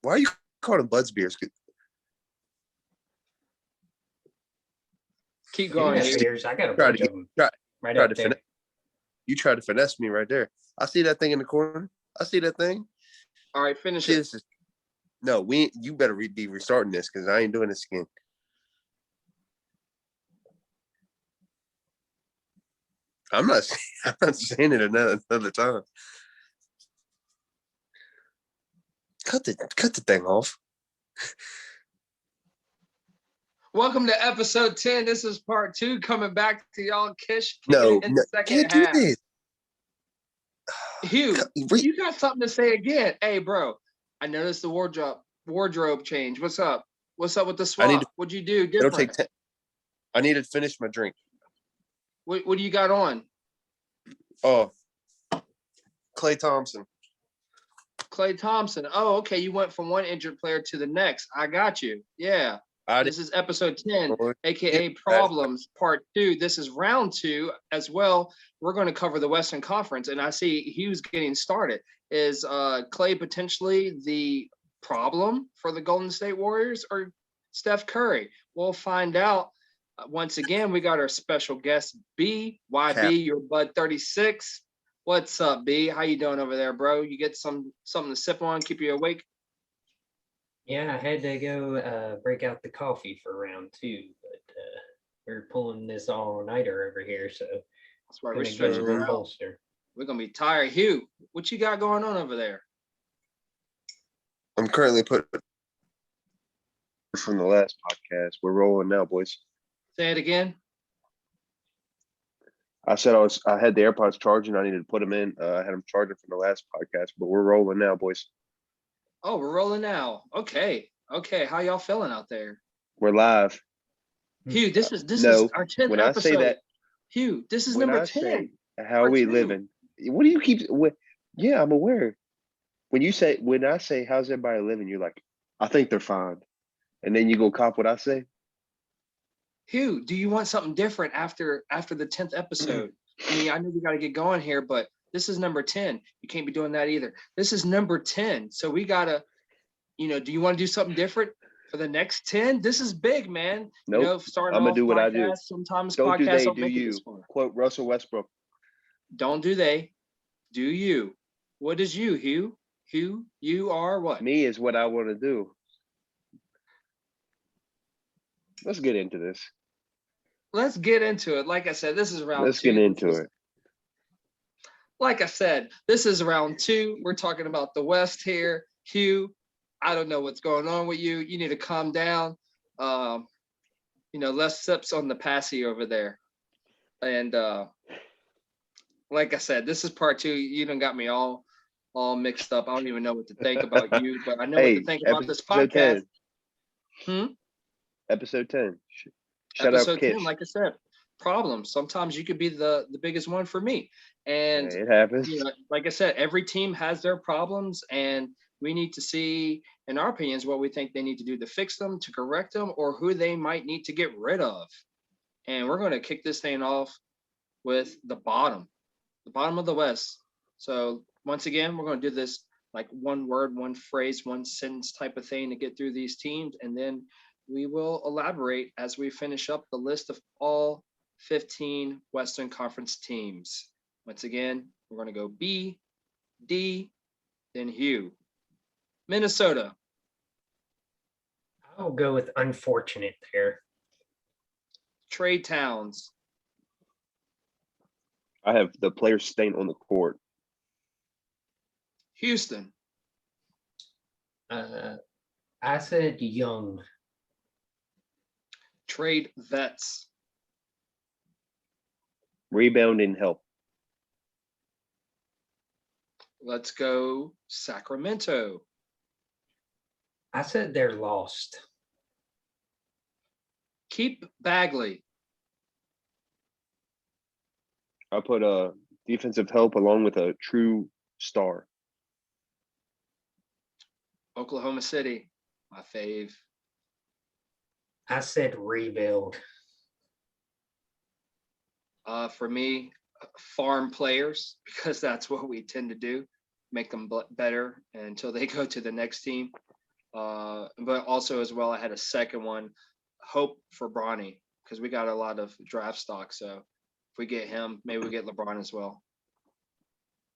Why are you calling them Bud's beers? Keep going. Beers. I got a bunch of them right up there. You tried to finesse me right there. I see that thing in the corner. I see that thing. All right, finish it. You better be restarting this because I ain't doing this again. I'm not saying it another time. Cut the thing off. Welcome to episode 10. This is part 2 coming back to y'all. Kish No, in the second can't half. do this. Hugh, you got something to say again. Hey, bro, I noticed the wardrobe change. What's up? What's up with the swap? What'd you do different? It'll take 10. I need to finish my drink. What do you got on? Oh, Klay Thompson. Klay Thompson. Oh, okay. You went from one injured player to the next. I got you. Yeah. This is episode 10, aka Problems, part 2. This is round 2 as well. We're going to cover the Western Conference, and I see Hugh's getting started. Is Klay potentially the problem for the Golden State Warriors or Steph Curry? We'll find out. Once again, we got our special guest, B. YB, your Bud 36. What's up, B? How you doing over there, bro? You get something to sip on, keep you awake? Yeah, I had to go break out the coffee for round 2, but we're pulling this all-nighter over here, so that's why we're stretching it out. We're gonna be tired. Hugh, what you got going on over there? I'm currently putting from the last podcast. We're rolling now, boys. Say it again. I said I had the AirPods charging. I needed to put them in. I had them charging from the last podcast, but we're rolling now, boys. Oh, we're rolling now. Okay. How y'all feeling out there? We're live. Hugh, this is our 10th when episode. I say that, Hugh, this is number 10. How are we living? What do you keep? Yeah, I'm aware. When I say how's everybody living, you're like, I think they're fine, and then you go cop what I say. Hugh, do you want something different after the 10th episode? I mean, I know we got to get going here, but this is number 10. You can't be doing that either. This is number 10. So we got to, do you want to do something different for the next 10? This is big, man. Nope. Starting I'm going off to do what podcasts, I do. Sometimes don't podcasts do make you. It this far. Quote Russell Westbrook. Don't do they. Do you. What is you, Hugh? Hugh, you are what? Me is what I want to do. Let's get into this. Let's get into it. Like I said, this is round 2. Let's get into it. Like I said, this is round 2. We're talking about the West here. Hugh, I don't know what's going on with you. You need to calm down. Less sips on the passy over there. And like I said, this is part 2. You done got me all mixed up. I don't even know what to think about you, but I know what to think about this podcast. 10. Episode 10. Shout episode 10, like I said, problems. Sometimes you could be the biggest one for me. And it happens. Like I said, every team has their problems, and we need to see, in our opinions, what we think they need to do to fix them, to correct them, or who they might need to get rid of. And we're going to kick this thing off with the bottom of the West. So once again, we're going to do this like one word, one phrase, one sentence type of thing to get through these teams. And then we will elaborate as we finish up the list of all 15 Western Conference teams. Once again, we're going to go B, D, then Hugh. Minnesota. I'll go with unfortunate there. Trey Towns. I have the players staying on the court. Houston. I said young. Trade vets. Rebounding help. Let's go Sacramento. I said they're lost. Keep Bagley. I put a defensive help along with a true star. Oklahoma City, my fave. I said rebuild. For me, farm players, because that's what we tend to do, make them better until they go to the next team. But also as well, I had a second one, hope for Bronny, because we got a lot of draft stock. So if we get him, maybe we get LeBron as well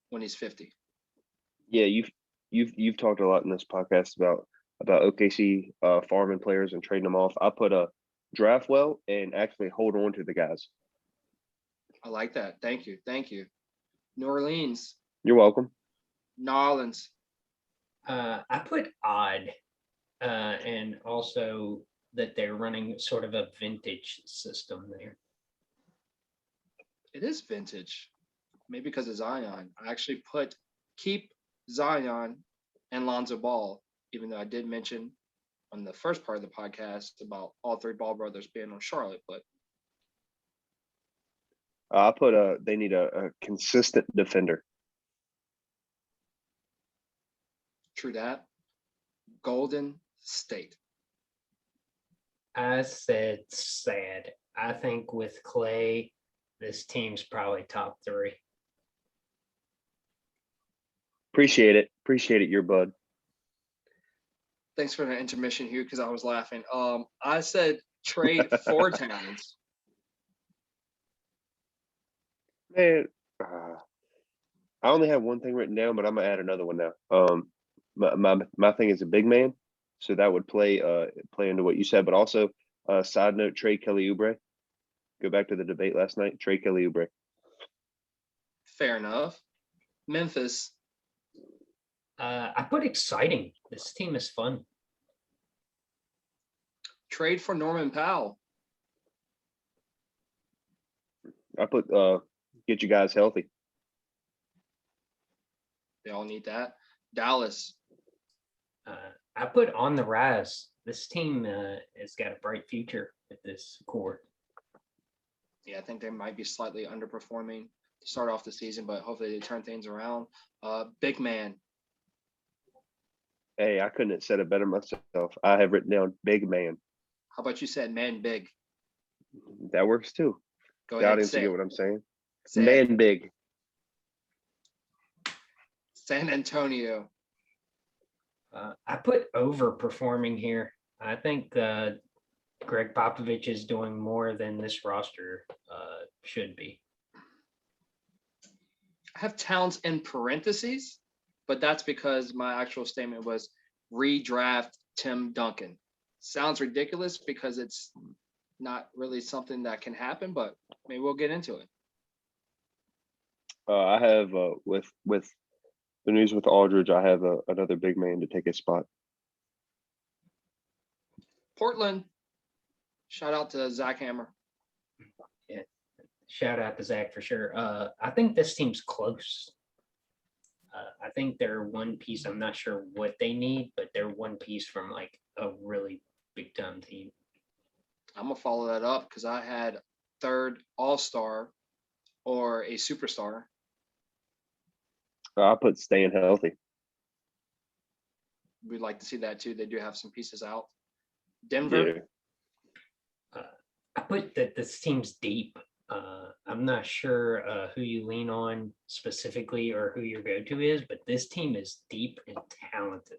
when he's 50. Yeah, you've talked a lot in this podcast about OKC farming players and trading them off. I put a draft well and actually hold on to the guys. I like that. Thank you. Thank you. New Orleans, You're welcome. New Orleans. I put odd, and also that they're running sort of a vintage system there. It is vintage. Maybe because of Zion. I actually put keep Zion and Lonzo Ball, even though I did mention on the first part of the podcast about all three Ball brothers being on Charlotte, but I put they need a consistent defender. true that. Golden State. I said sad. I think with Clay, this team's probably top 3. Appreciate it, your bud. Thanks for the intermission here because I was laughing. I said trade for Towns. Man, I only have one thing written down, but I'm gonna add another one now. My thing is a big man, so that would play into what you said. But also, side note, trade Kelly Oubre. Go back to the debate last night. Trade Kelly Oubre. Fair enough. Memphis. I put exciting. This team is fun. Trade for Norman Powell. I put get you guys healthy. They all need that. Dallas. I put on the rise. This team has got a bright future with this core. Yeah, I think they might be slightly underperforming to start off the season, but hopefully they turn things around. Big man. Hey, I couldn't have said it better myself. I have written down big man. How about you said man big? That works too. Go The ahead. audience Say will get it. what I'm saying. Say it. Man big. San Antonio. I put overperforming here. I think Greg Popovich is doing more than this roster should be. I have Towns in parentheses, but that's because my actual statement was redraft Tim Duncan. Sounds ridiculous because it's not really something that can happen, but maybe we'll get into it. I have with the news with Aldridge, I have another big man to take his spot. Portland. Shout out to Zach Hammer. Yeah. Shout out to Zach for sure. I think this team's close. I think they're one piece. I'm not sure what they need, but they're one piece from like a really big time team. I'm gonna follow that up because I had third all-star or a superstar. I put staying healthy. We'd like to see that too. They do have some pieces out. Denver. Yeah. I put that this team's deep. I'm not sure who you lean on specifically or who your go-to is, but this team is deep and talented.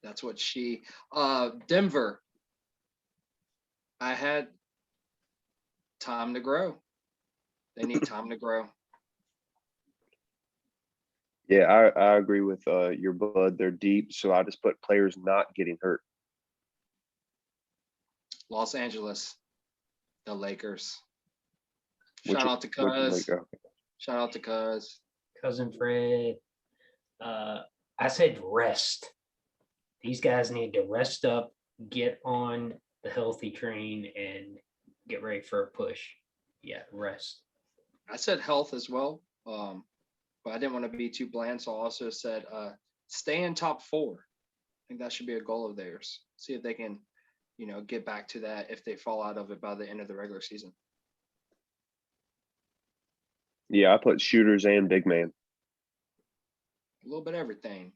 That's what she. Denver. I had time to grow. They need time to grow. Yeah, I agree with your bud. They're deep, so I just put players not getting hurt. Los Angeles, the Lakers. Which- Shout out to Cuz. okay. Shout out to Cuz. Cousin Fred. I said rest. These guys need to rest up, get on the healthy train, and get ready for a push. Yeah, rest. I said health as well, but I didn't want to be too bland, so I also said stay in top 4. I think that should be a goal of theirs. See if they can, get back to that if they fall out of it by the end of the regular season. Yeah, I put shooters and big man. A little bit of everything.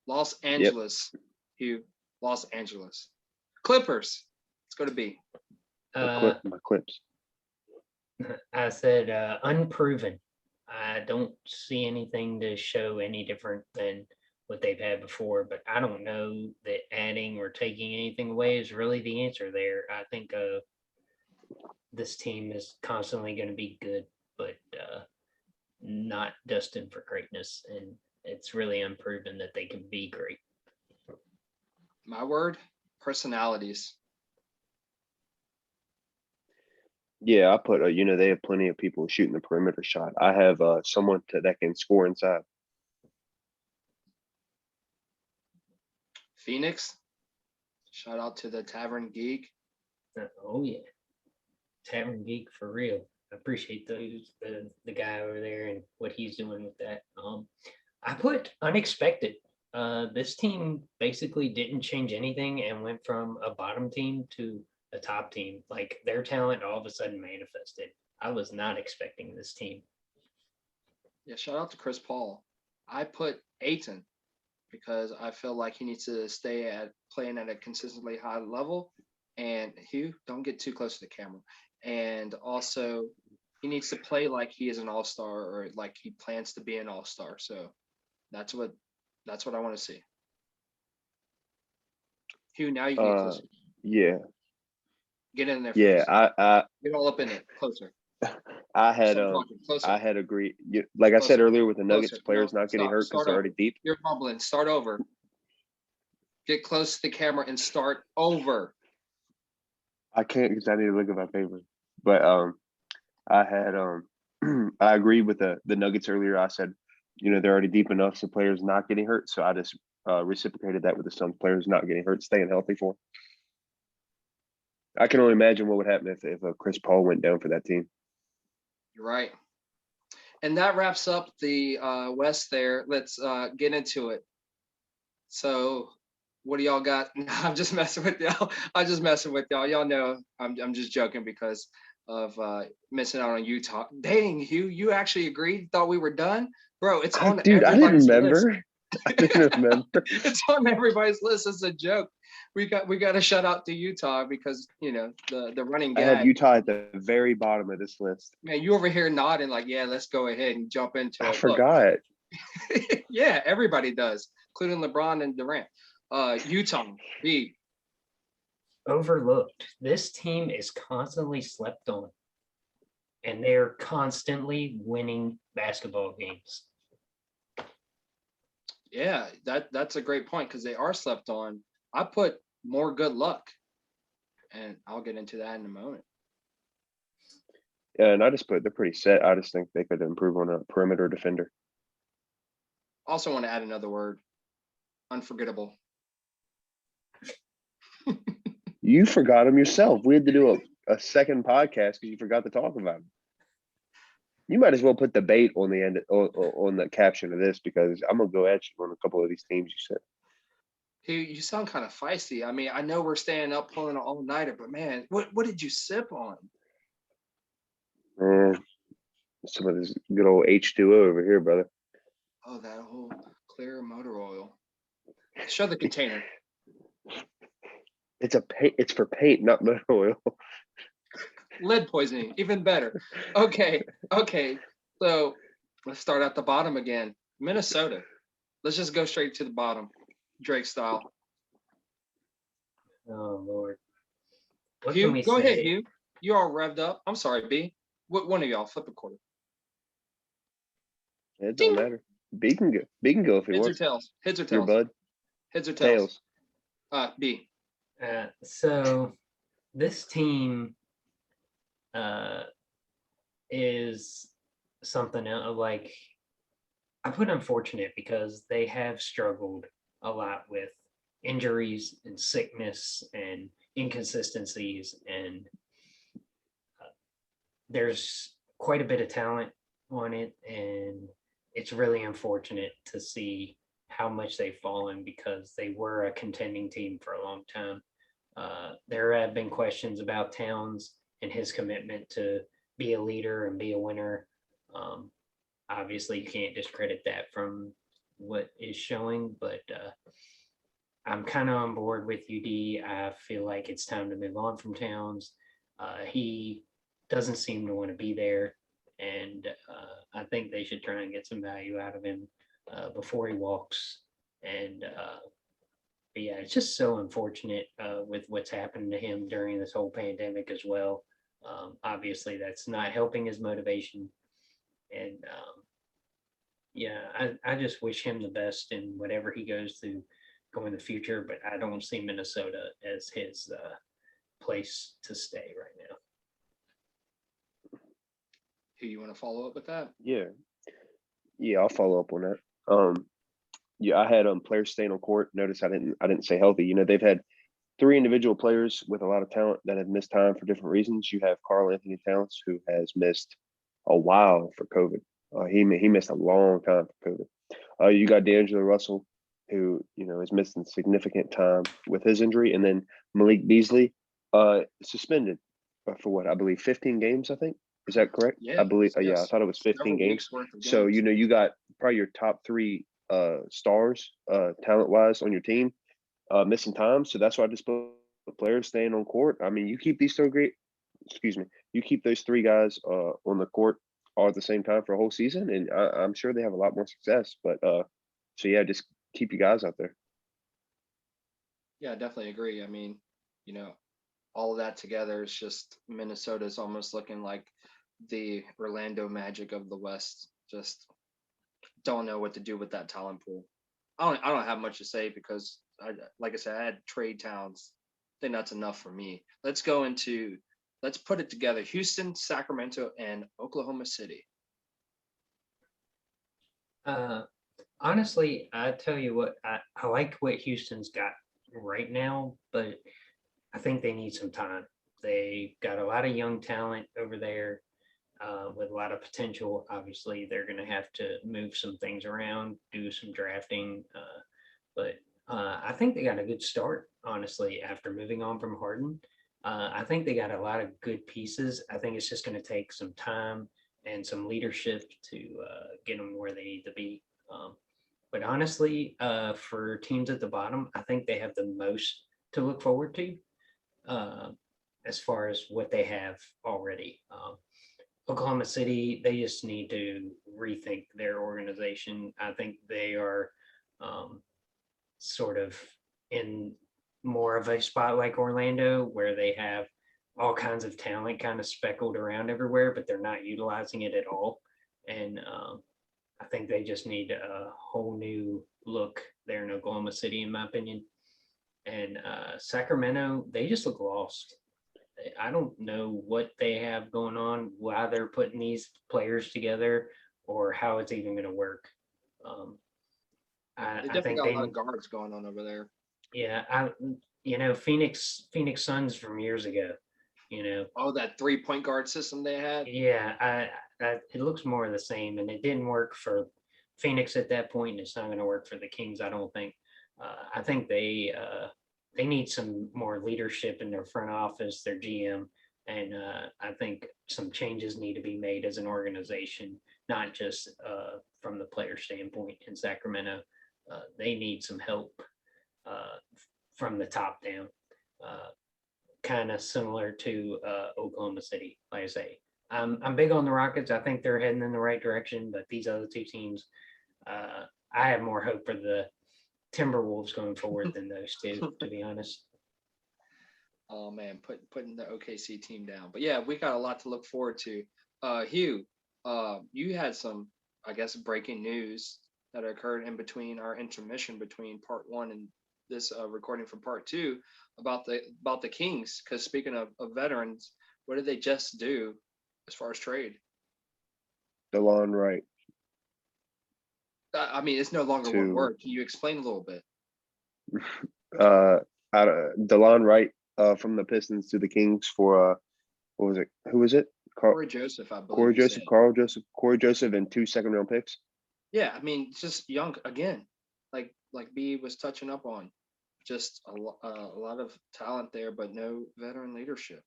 Los Angeles, Hugh. Los Angeles. Clippers. Let's go to B. My clips. I said unproven. I don't see anything to show any different than what they've had before, but I don't know that adding or taking anything away is really the answer there. I think this team is constantly going to be good, but not destined for greatness, and it's really unproven that they can be great. My word, personalities. Yeah, I put, they have plenty of people shooting the perimeter shot. I have someone that can score inside. Phoenix. Shout out to the Tavern Geek. Oh yeah, Tavern Geek for real. I appreciate the guy over there and what he's doing with that. I put unexpected. This team basically didn't change anything and went from a bottom team to a top team. Like their talent all of a sudden manifested. I was not expecting this team. Yeah, shout out to Chris Paul. I put Aiton because I feel like he needs to stay at playing at a consistently high level. And Hugh, don't get too close to the camera. And also, he needs to play like he is an all-star or like he plans to be an all-star. So that's what I want to see. Hugh, now you can get closer. Yeah, Get in there. yeah. First. Get all up in it. Closer. I had Stop talking. Closer. I had agreed. Like I said Closer. earlier, with the Nuggets Closer. players No, not getting stop. hurt because Start they're over. already deep. You're mumbling. Start over. Get close to the camera and start over. I can't because I need to look at my paper. But I had I agreed with the Nuggets earlier. I said, they're already deep enough, so players not getting hurt. So I just reciprocated that with the Suns players not getting hurt, staying healthy for 'em. I can only imagine what would happen if Chris Paul went down for that team. You're right. And that wraps up the West there. Let's get into it. So what do y'all got? I'm just messing with y'all. I'm just messing with y'all. Y'all know I'm just joking because of missing out on Utah. Dang, Hugh, you actually agreed? Thought we were done? Bro, it's on Dude, I didn't everybody's remember. list. I didn't remember. It's on everybody's list. It's a joke. We got to shout out to Utah because the running I gag. had Utah at the very bottom of this list. Man, you over here nodding like, yeah, let's go ahead and jump into it. I forgot. Yeah, everybody does, including LeBron and Durant. Utah, B. Overlooked. This team is constantly slept on, and they're constantly winning basketball games. Yeah, that's a great point because they are slept on. I put more good luck, and I'll get into that in a moment. Yeah, and I just put they're pretty set. I just think they could improve on a perimeter defender. Also want to add another word, unforgettable. You forgot them yourself. We had to do a second podcast because you forgot to talk about them. You might as well put debate on the end on the caption of this because I'm gonna go at you on a couple of these teams you said. You sound kind of feisty. I mean, I know we're staying up pulling an all-nighter, but man, what did you sip on? Man, some of this good old H2O over here, brother. Oh, that whole clear motor oil. Show the container. It's for paint, not motor oil. Lead poisoning, even better. Okay. So let's start at the bottom again. Minnesota. Let's just go straight to the bottom, Drake style. Oh Lord. What Hugh, can we go say? ahead, Hugh. You all revved up. I'm sorry, B. What one of y'all flip a quarter? It don't matter. B can go. B can go if he Heads or wants. tails? Heads or Your tails? bud. Heads or tails? Tails. B. So this team is something else. Like I put unfortunate because they have struggled a lot with injuries and sickness and inconsistencies, and there's quite a bit of talent on it, and it's really unfortunate to see how much they've fallen because they were a contending team for a long time. There have been questions about Towns and his commitment to be a leader and be a winner. Obviously, you can't discredit that from what is showing, but I'm kind of on board with UD. I feel like it's time to move on from Towns. He doesn't seem to want to be there, and I think they should try and get some value out of him before he walks. And but yeah, it's just so unfortunate with what's happened to him during this whole pandemic as well. Obviously, that's not helping his motivation. And yeah, I just wish him the best in whatever he goes to go in the future, but I don't see Minnesota as his place to stay right now. Who you want to follow up with that? Yeah, yeah, I'll follow up on that. Yeah, I had players staying on court. Notice I didn't say healthy. You know, they've had three individual players with a lot of talent that have missed time for different reasons. You have Carl Anthony Towns, who has missed a while for COVID. He missed a long time for COVID. You got D'Angelo Russell, who is missing significant time with his injury, and then Malik Beasley, suspended for what I believe 15 games. I think, is that correct? I Yeah, believe. Yeah, I yes. thought it was 15 Several games. weeks worth of So games. you got probably your top three stars talent wise on your team missing time. So that's why I just put the players staying on court. I mean, you keep these three great. Excuse me. You keep those three guys on the court all at the same time for a whole season, and I'm sure they have a lot more success. But so yeah, just keep you guys out there. Yeah, I definitely agree. I mean, you know, all of that together is just Minnesota's almost looking like the Orlando Magic of the West. Just don't know what to do with that talent pool. I don't have much to say because like I said, I had trade towns. I think that's enough for me. Let's put it together. Houston, Sacramento, and Oklahoma City. Uh, Honestly, I tell you what, I like what Houston's got right now, but I think they need some time. They got a lot of young talent over there with a lot of potential. Obviously, they're going to have to move some things around, do some drafting, but I think they got a good start, honestly, after moving on from Harden. I think they got a lot of good pieces. I think it's just going to take some time and some leadership to get them where they need to be. But honestly, for teams at the bottom, I think they have the most to look forward to uh, as far as what they have already. Oklahoma City, they just need to rethink their organization. I think they are um, sort of in more of a spot like Orlando, where they have all kinds of talent kind of speckled around everywhere, but they're not utilizing it at all. And I think they just need a whole new look there in Oklahoma City, in my opinion. And Sacramento, they just look lost. I don't know what they have going on, why they're putting these players together, or how it's even going to work. Um, They I definitely think got a they, lot of guards going on over there. yeah, Phoenix Suns from years ago. You know, Oh, that 3-point guard system they had. yeah, it looks more of the same, and it didn't work for Phoenix at that point, and it's not going to work for the Kings. I don't think. I think they need some more leadership in their front office, their GM, and I think some changes need to be made as an organization, not just from the player standpoint in Sacramento. They need some help uh, from the top down. Uh, Kind of similar to Oklahoma City. Like I say, I'm big on the Rockets. I think they're heading in the right direction, but these other two teams, I have more hope for the Timberwolves going forward than those two, to be honest. Oh man, putting the OKC team down. But yeah, we got a lot to look forward to. Hugh, you had some, I guess, breaking news that occurred in between our intermission between part one and this recording for part two about the Kings. Because speaking of veterans, what did they just do as far as trade? DeLon Wright I mean, it's no longer one to word. Can you explain a little bit? uh DeLon Wright from the Pistons to the Kings for what was it? Who was it? Corey Joseph, I believe Corey you Joseph, said. Corey Joseph, and 2 second-round picks. Yeah, I mean, just young again, like B was touching up on, just a lot of talent there, but no veteran leadership.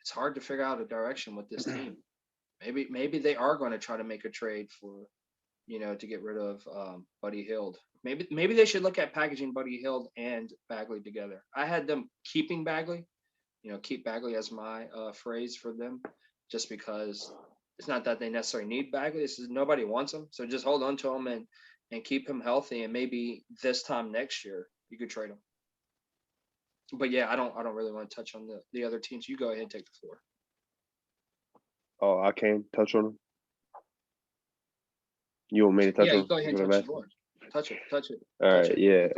It's hard to figure out a direction with this team. Maybe they are going to try to make a trade for, to get rid of Buddy Hield. Maybe they should look at packaging Buddy Hield and Bagley together. I had them keeping Bagley, keep Bagley as my phrase for them, just because it's not that they necessarily need Bagley. This is nobody wants him, so just hold on to him and keep him healthy, and maybe this time next year you could trade him. But yeah, I don't really want to touch on the other teams. You go ahead and take the floor. Oh, I can touch on them. You want me to touch Yeah, on you them? go ahead and Is what I'm touch the asking? floor. Touch it. Touch it. All Touch right, it.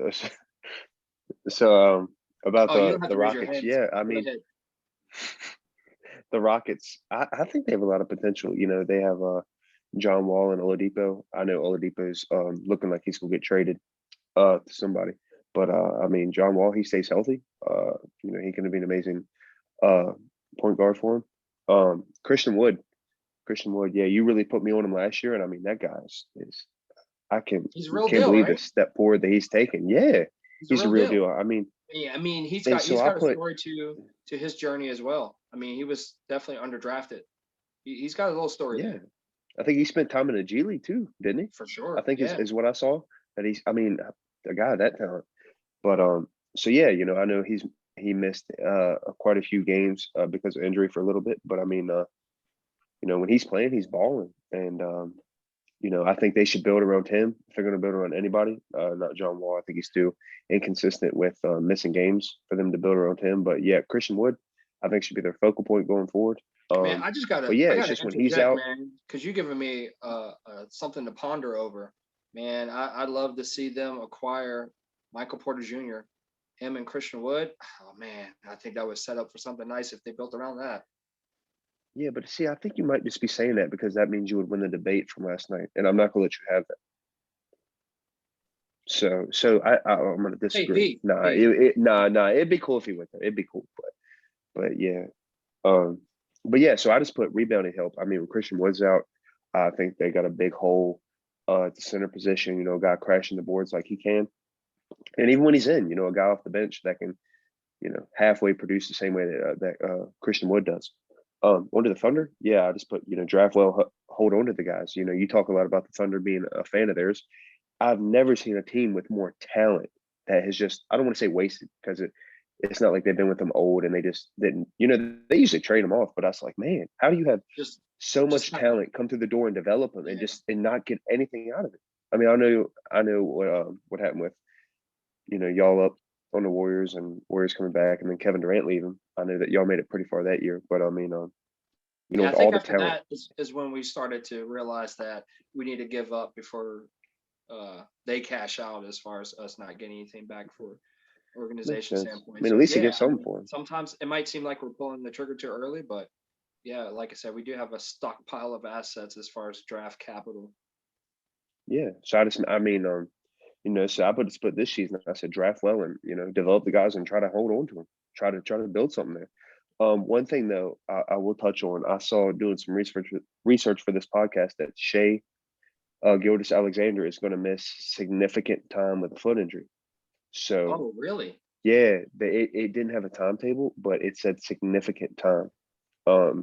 yeah. So about Oh, you don't have the to raise your Rockets, hands. yeah. I Go mean, ahead. the Rockets, I think they have a lot of potential. You know, they have John Wall and Oladipo. I know Oladipo's looking like he's gonna get traded to somebody, but I mean, John Wall, he stays healthy. You know, he's gonna be an amazing uh point guard for him. Christian Wood, yeah, you really put me on him last year, and I mean that guy's is I He's a real can't deal, believe the right? step forward that he's taken. Yeah, He's a he's a real real deal. deal. I mean, Yeah, I mean, and so he's I got a put story to his journey as well. I mean, he was definitely underdrafted. He's got a little story yeah, there I think he spent time in the G League too, didn't he? for I sure. think Yeah. is what I saw that he's. I mean, a guy of that talent. But so yeah, you know, I know he missed quite a few games because of injury for a little bit. But I mean, you know, when he's playing, he's balling, and you know, I think they should build around him if they're going to build around anybody. Not John Wall. I think he's too inconsistent with missing games for them to build around him. But yeah, Christian Wood, I think should be their focal point going forward. Man, But yeah, I it's gotta just when he's interject, out. man, because you're giving me something to ponder over. Man, I'd love to see them acquire Michael Porter Jr., him and Christian Wood. Oh man, I think that was set up for something nice if they built around that. Yeah, but see, I think you might just be saying that because that means you would win the debate from last night, and I'm not going to let you have that. So I'm going to Hey, disagree. Pete, Pete, Nah. It'd be cool if he went there. It'd be cool, but yeah. Um, but yeah, so I just put rebounding help. I mean, when Christian Wood's out, I think they got a big hole at the center position. You know, a guy crashing the boards like he can, and even when he's in, you know, a guy off the bench that can, you know, halfway produce the same way that Christian Wood does. Onto the Thunder, yeah, I just put, you know, draft well, hold on to the guys. You know, you talk a lot about the Thunder being a fan of theirs. I've never seen a team with more talent that has just, I don't want to say wasted because it's not like they've been with them old and they just didn't, you know, they usually trade them off. But I was like, man, how do you have just so just much kind of talent come through the door and develop them and yeah. just and not get anything out of it? I mean, I know what happened with, you know, y'all up on the Warriors and Warriors coming back and then Kevin Durant leaving. I know that y'all made it pretty far that year, but I mean, you know, Yeah, I with all think the after talent, that is when we started to realize that we need to give up before they cash out as far as us not getting anything back for makes organization sense. I standpoint. mean, at So least he yeah, gets I something mean, for him. sometimes it might seem like we're pulling the trigger too early, but yeah, like I said, we do have a stockpile of assets as far as draft capital. Yeah. So I mean, you know, so I put a split this season. I said draft well and, you know, develop the guys and try to hold on to them. Try to build something there. One thing though, I will touch on. I saw doing some research for this podcast that Shea Gildas Alexander is going to miss significant time with a foot injury. So Oh, really? yeah, it didn't have a timetable, but it said significant time.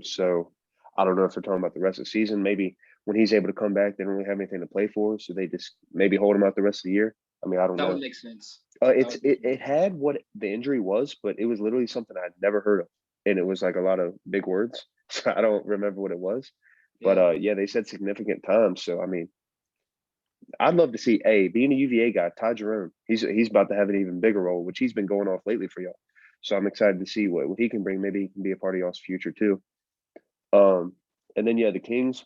So I don't know if they're talking about the rest of the season. Maybe when he's able to come back, they don't really have anything to play for, so they just maybe hold him out the rest of the year. I mean, I don't That would know. make sense. That It's would make it sense. had what the injury was, but it was literally something I'd never heard of, and it was like a lot of big words. So I don't remember what it was, but Yeah. yeah, they said significant time. So I mean, I'd love to see being a UVA guy, Ty Jerome. He's about to have an even bigger role, which he's been going off lately for y'all. So I'm excited to see what he can bring. Maybe he can be a part of y'all's future too. Um, and then yeah, the Kings.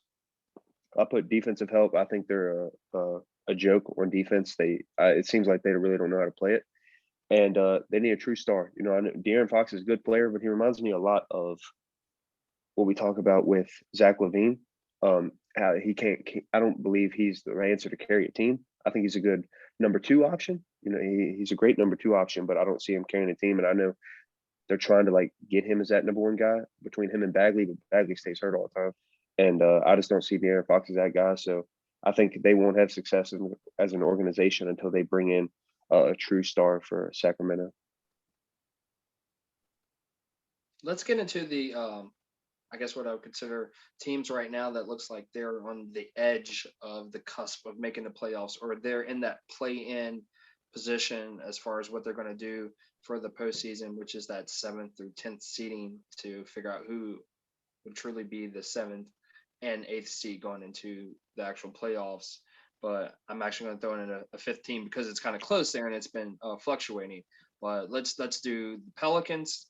I put defensive help. I think they're a joke on defense. It seems like they really don't know how to play it, and they need a true star. You know, I know De'Aaron Fox is a good player, but he reminds me a lot of what we talk about with Zach LaVine. How he can't. I don't believe he's the right answer to carry a team. I think he's a good number two option. You know, he's a great number two option, but I don't see him carrying a team. And I know they're trying to like get him as that number one guy between him and Bagley, but Bagley stays hurt all the time. And I just don't see De'Aaron Fox as that guy. So I think they won't have success as an organization until they bring in a true star for Sacramento. Let's get into the I guess what I would consider teams right now that looks like they're on the edge of the cusp of making the playoffs, or they're in that play-in position as far as what they're going to do for the postseason, which is that 7th through 10th seeding to figure out who would truly be the 7th and 8th seed going into the actual playoffs. but I'm actually going to throw in a fifth team because it's kind of close there and it's been fluctuating. But let's do the Pelicans,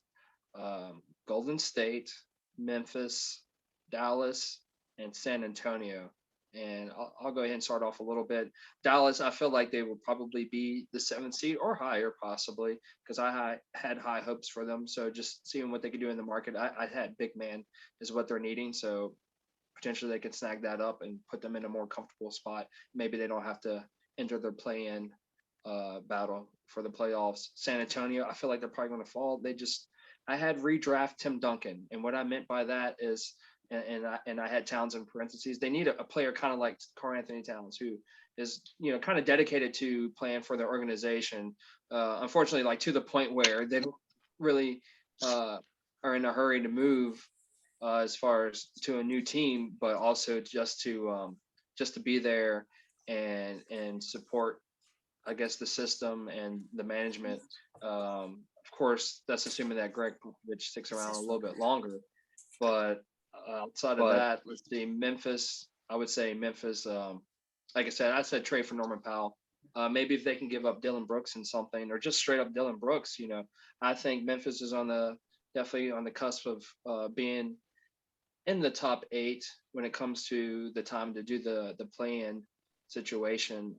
Golden State, Memphis, Dallas, and San Antonio. And I'll go ahead and start off a little bit. Dallas, I feel like they will probably be the seventh seed or higher, possibly, because I had high hopes for them. So just seeing what they could do in the market, I had big man is what they're needing. So potentially they could snag that up and put them in a more comfortable spot. Maybe they don't have to enter their play-in battle for the playoffs. San Antonio, I feel like they're probably going to fall. I had redraft Tim Duncan, and what I meant by that is, and I had Towns in parentheses. They need a player kind of like Karl Anthony Towns, who is kind of dedicated to playing for their organization. Unfortunately, like to the point where they don't really are in a hurry to move as far as to a new team, but also just to be there and support, I guess, the system and the management. Of course, that's assuming that Greg Popovich sticks around a little bit longer. But outside of that, let's see, Memphis. I would say Memphis. Like I said trade for Norman Powell. Maybe if they can give up Dylan Brooks and something, or just straight up Dylan Brooks, I think Memphis is definitely on the cusp of being in the top 8 when it comes to the time to do the play-in situation.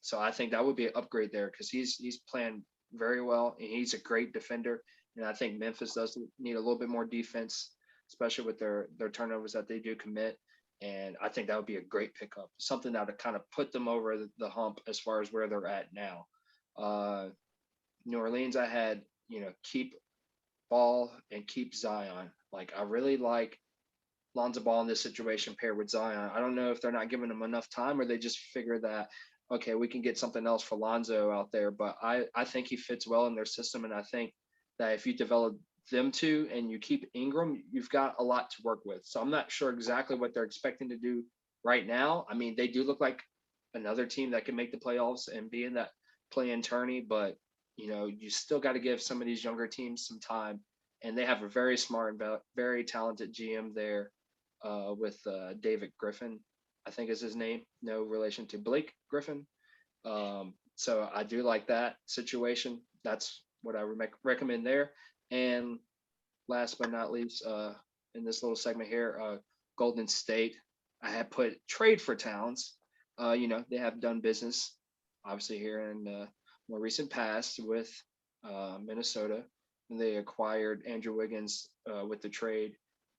So I think that would be an upgrade there because he's playing very well and he's a great defender. And I think Memphis does need a little bit more defense, especially with their turnovers that they do commit. And I think that would be a great pickup, something that would kind of put them over the hump as far as where they're at now. New Orleans, I had, keep Ball and keep Zion. Like, I really like Lonzo Ball in this situation paired with Zion. I don't know if they're not giving him enough time or they just figure that, okay, we can get something else for Lonzo out there. But I think he fits well in their system. And I think that if you develop them two and you keep Ingram, you've got a lot to work with. So I'm not sure exactly what they're expecting to do right now. I mean, they do look like another team that can make the playoffs and be in that play-in tourney, but you still got to give some of these younger teams some time. And they have a very smart and very talented GM there with David Griffin, I think is his name. No relation to Blake Griffin. So I do like that situation. That's what I recommend there. And last but not least, in this little segment here, Golden State, I had put trade for Towns. They have done business, obviously, here in more recent past with Minnesota. And they acquired Andrew Wiggins with the trade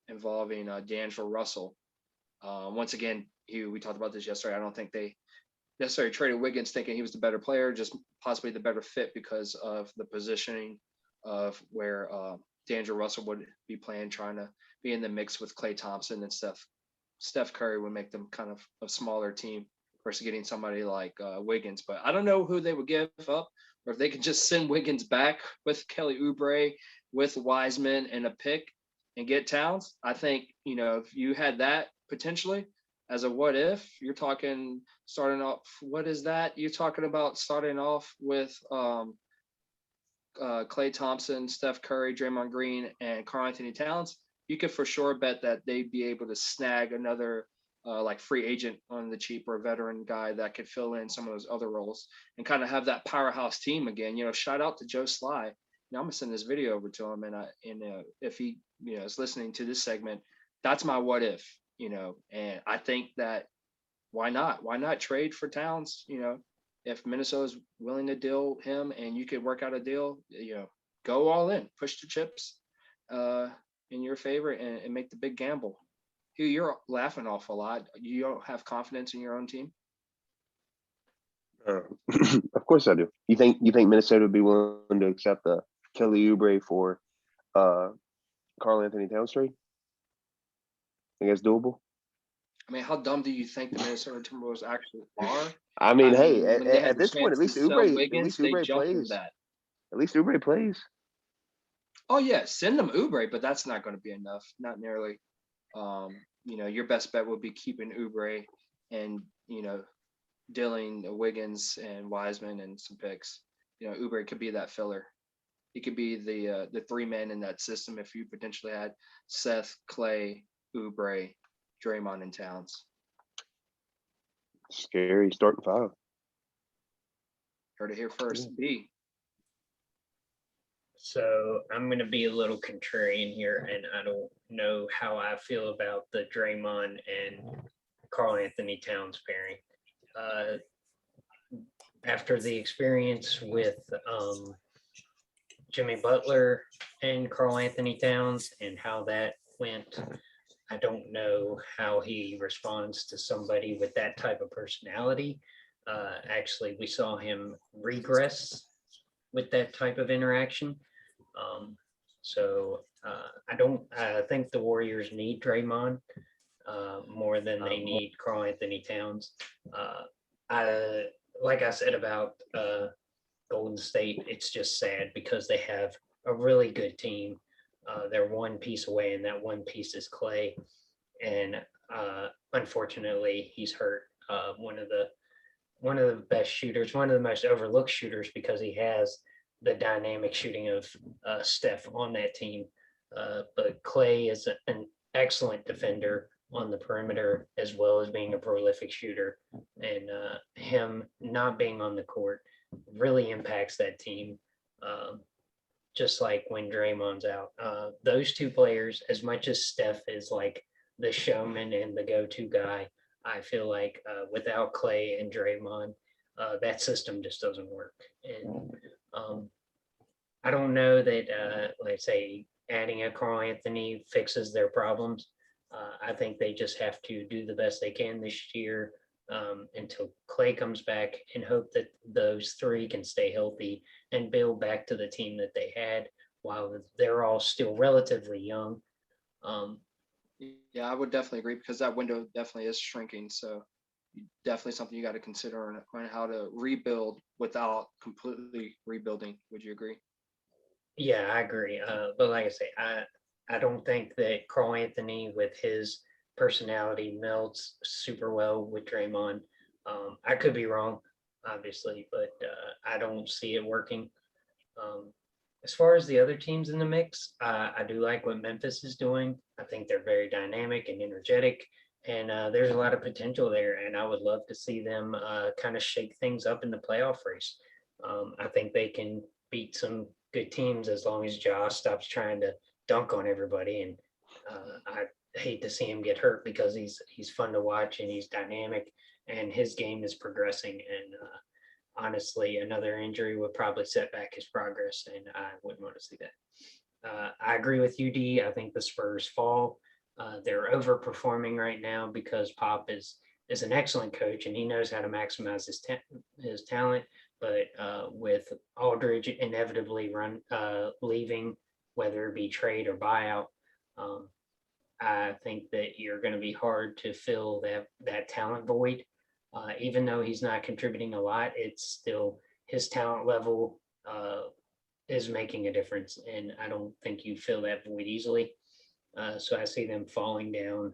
involving D'Angelo Russell. Once again, we talked about this yesterday. I don't think they necessarily traded Wiggins thinking he was the better player, just possibly the better fit because of the positioning of where D'Angelo Russell would be playing, trying to be in the mix with Klay Thompson and Steph Curry would make them kind of a smaller team versus getting somebody like Wiggins. But I don't know who they would give up, or if they could just send Wiggins back with Kelly Oubre, with Wiseman and a pick and get Towns. I think, if you had that potentially as a what if, you're talking starting off, what is that? You're talking about starting off with Klay Thompson, Steph Curry, Draymond Green, and Karl Anthony Towns. You could for sure bet that they'd be able to snag another like free agent on the cheap or a veteran guy that could fill in some of those other roles and kind of have that powerhouse team again. Shout out to Joe Sly. I'm gonna send this video over to him, and if he is listening to this segment, that's my what if. And I think that why not trade for Towns? If Minnesota's willing to deal him and you could work out a deal, go all in, push the chips in your favor and make the big gamble. Hugh, you're laughing awful lot. You don't have confidence in your own team? Of course I do. You think Minnesota would be willing to accept Kelly Oubre for Karl Anthony Towns trade? Think that's doable? I mean, how dumb do you think the Minnesota Timberwolves actually are? I mean, hey, when they had at the this point, chance at least to sell Wiggins, they Oubre jumped on plays. that. At least Oubre plays. Oh yeah, send them Oubre, but that's not going to be enough. Not nearly. Your best bet would be keeping Oubre and dealing Wiggins and Wiseman and some picks. Oubre could be that filler. He could be the 3 men in that system if you potentially had Seth, Klay, Oubre, Draymond, and Towns. Scary starting five. Heard it here first. B. So I'm going to be a little contrarian here, and I don't know how I feel about the Draymond and Karl Anthony Towns pairing. After the experience with Jimmy Butler and Karl Anthony Towns and how that went, I don't know how he responds to somebody with that type of personality. Actually, we saw him regress with that type of interaction. I think the Warriors need Draymond more than they need Karl Anthony Towns. Like I said about Golden State, it's just sad because they have a really good team. They're one piece away, and that one piece is Clay. And unfortunately, he's hurt. One of the best shooters, one of the most overlooked shooters, because he has the dynamic shooting of Steph on that team. But Clay is an excellent defender on the perimeter, as well as being a prolific shooter. And him not being on the court really impacts that team. Just like when Draymond's out, those two players, as much as Steph is like the showman and the go-to guy, I feel like without Clay and Draymond, that system just doesn't work. And I don't know that, let's say, adding a Karl Anthony fixes their problems. I think they just have to do the best they can this year until Clay comes back, and hope that those three can stay healthy and build back to the team that they had while they're all still relatively young. Yeah, I would definitely agree, because that window definitely is shrinking. So definitely something you got to consider on how to rebuild without completely rebuilding. Would you agree? Yeah, I agree. But like I say, I don't think that Karl Anthony with his personality melds super well with Draymond. I could be wrong, obviously, but I don't see it working. As far as the other teams in the mix, I do like what Memphis is doing. I think they're very dynamic and energetic, and there's a lot of potential there. And I would love to see them kind of shake things up in the playoff race. I think they can beat some good teams as long as Josh stops trying to dunk on everybody. And I hate to see him get hurt, because he's fun to watch and he's dynamic and his game is progressing. And honestly, another injury would probably set back his progress, and I wouldn't want to see that. I agree with UD. I think the Spurs fall. They're overperforming right now because Pop is an excellent coach and he knows how to maximize his talent. But with Aldridge inevitably leaving, whether it be trade or buyout, I think that you're going to be hard to fill that talent void. Even though he's not contributing a lot, it's still his talent level is making a difference, and I don't think you fill that void easily. So I see them falling down.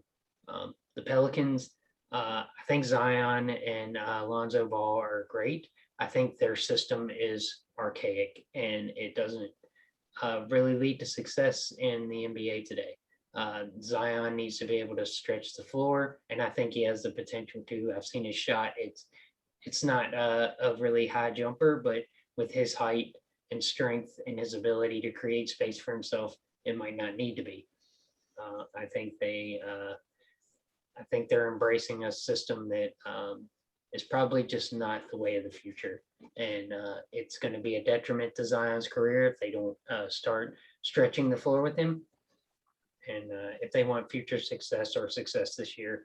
The Pelicans, I think Zion and Lonzo Ball are great. I think their system is archaic, and it doesn't really lead to success in the NBA today. Zion needs to be able to stretch the floor, and I think he has the potential to. I've seen his shot. It's not a really high jumper, but with his height and strength and his ability to create space for himself, it might not need to be. I think they're embracing a system that is probably just not the way of the future, and it's going to be a detriment to Zion's career if they don't start stretching the floor with him. And if they want future success or success this year,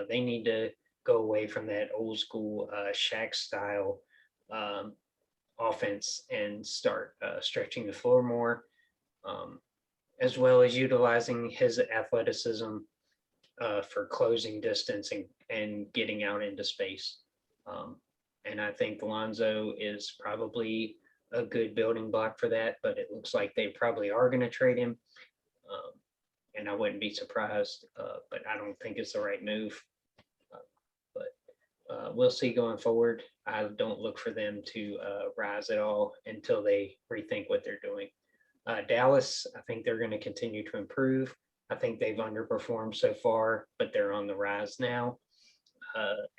they need to go away from that old school Shaq style offense and start stretching the floor more, as well as utilizing his athleticism for closing distance and getting out into space. And I think Lonzo is probably a good building block for that, but it looks like they probably are going to trade him. And I wouldn't be surprised, but I don't think it's the right move. But we'll see going forward. I don't look for them to rise at all until they rethink what they're doing. Dallas, I think they're going to continue to improve. I think they've underperformed so far, but they're on the rise now.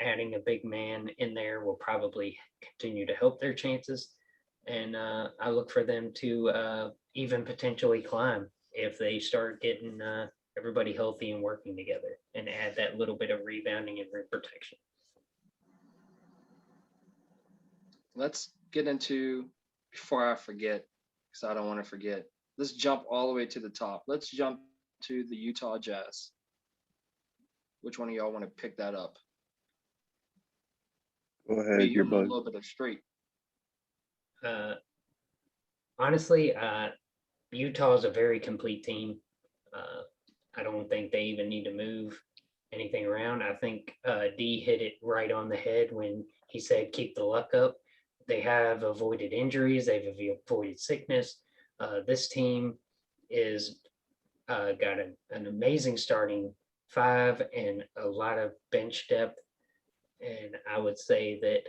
Adding a big man in there will probably continue to help their chances. And I look for them to even potentially climb if they start getting everybody healthy and working together and add that little bit of rebounding and rim protection. Let's get into, before I forget, because I don't want to forget, let's jump all the way to the top. Let's jump to the Utah Jazz. Which one of y'all want to pick that up? Go ahead, Me, your I'm a bud. little bit of straight. Honestly, Utah is a very complete team. I don't think they even need to move anything around. I think D hit it right on the head when he said keep the luck up. They have avoided injuries. They've avoided sickness. This team is got an amazing starting five and a lot of bench depth. And I would say that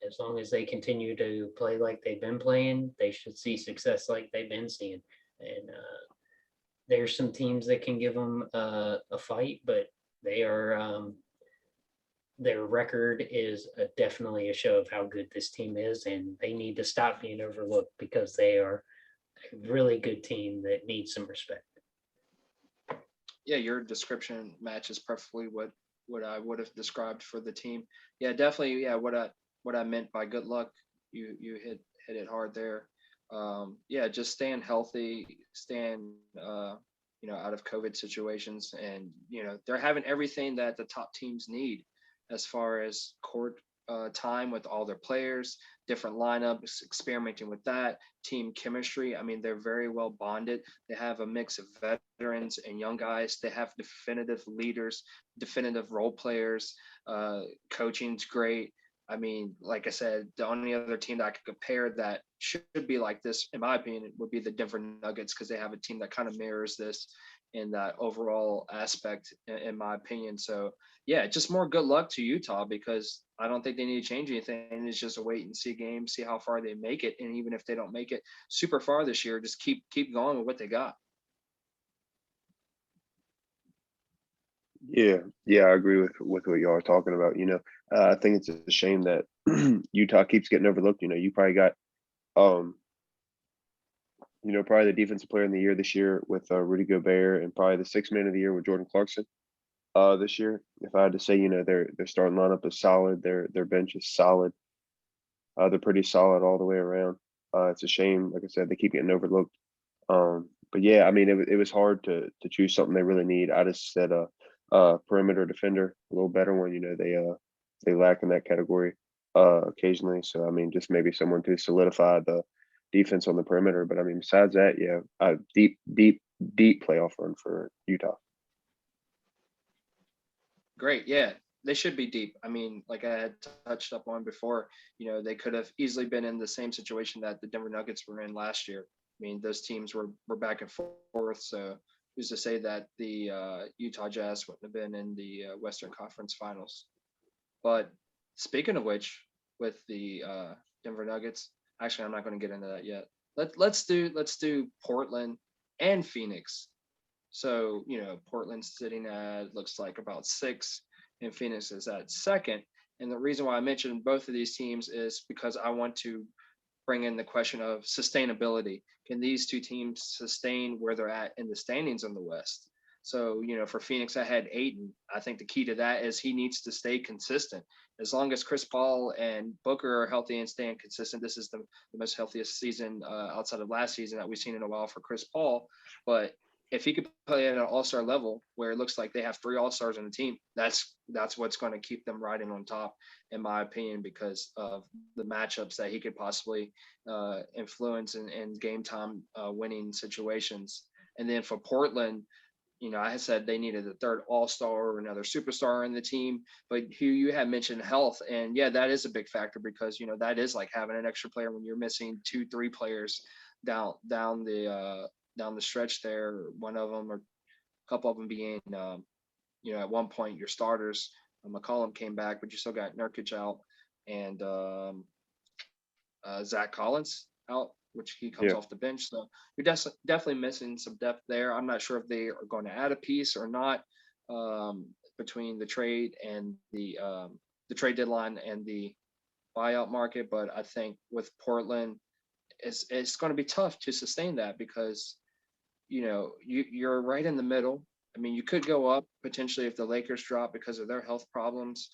as long as they continue to play like they've been playing, they should see success like they've been seeing. And there's some teams that can give them a fight, but they are their record is definitely a show of how good this team is, and they need to stop being overlooked because they are a really good team that needs some respect. Yeah, your description matches perfectly what I would have described for the team. Yeah, definitely. Yeah, what I meant by good luck, you hit it hard there. Yeah, just staying healthy, staying out of COVID situations, and they're having everything that the top teams need as far as court time with all their players, different lineups, experimenting with that, team chemistry. I mean, they're very well bonded. They have a mix of veterans and young guys. They have definitive leaders, definitive role players. Coaching's great. I mean, like I said, the only other team that I could compare that should be like this, in my opinion, would be the Denver Nuggets, because they have a team that kind of mirrors this in that overall aspect, in my opinion. So, yeah, just more good luck to Utah, because I don't think they need to change anything. It's just a wait and see game, see how far they make it. And even if they don't make it super far this year, just keep going with what they got. Yeah, I agree with what y'all are talking about. I think it's a shame that Utah keeps getting overlooked. You probably got, probably the defensive player in the year this year with Rudy Gobert, and probably the sixth man of the year with Jordan Clarkson. This year, if I had to say, their starting lineup is solid. Their bench is solid. They're pretty solid all the way around. It's a shame, like I said, they keep getting overlooked. But yeah, I mean, it was hard to choose something they really need. I just said perimeter defender, a little better one. They lack in that category occasionally. So I mean, just maybe someone to solidify the defense on the perimeter. But I mean, besides that, yeah, deep playoff run for Utah. Great. Yeah, they should be deep. I mean, like I had touched up on before, they could have easily been in the same situation that the Denver Nuggets were in last year. I mean, those teams were back and forth. So who's to say that the Utah Jazz wouldn't have been in the Western Conference Finals? But speaking of which, with the Denver Nuggets, actually, I'm not going to get into that yet. Let's do Portland and Phoenix. So, Portland's sitting at, looks like, about 6, and Phoenix is at 2nd. And the reason why I mentioned both of these teams is because I want to bring in the question of sustainability. Can these two teams sustain where they're at in the standings in the West? So, for Phoenix, I had Ayton. I think the key to that is he needs to stay consistent. As long as Chris Paul and Booker are healthy and staying consistent, this is the most healthiest season outside of last season that we've seen in a while for Chris Paul. But if he could play at an all-star level where it looks like they have 3 all-stars on the team, that's what's going to keep them riding on top, in my opinion, because of the matchups that he could possibly influence in game time winning situations. And then for Portland, I said they needed a third all-star or another superstar in the team, but Hugh, you had mentioned health, and yeah, that is a big factor, because that is like having an extra player when you're missing 2-3 players down the stretch there. One of them or a couple of them being at one point your starters. McCollum came back, but you still got Nurkic out, and Zach Collins out, which he comes off the bench. So you're definitely missing some depth there. I'm not sure if they are going to add a piece or not. between the trade and the trade deadline and the buyout market. But I think with Portland, it's going to be tough to sustain that because you're right in the middle. I mean, you could go up potentially if the Lakers drop because of their health problems,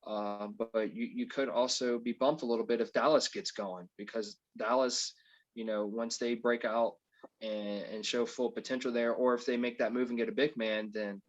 but you could also be bumped a little bit if Dallas gets going because Dallas, once they break out and show full potential there, or if they make that move and get a big man, then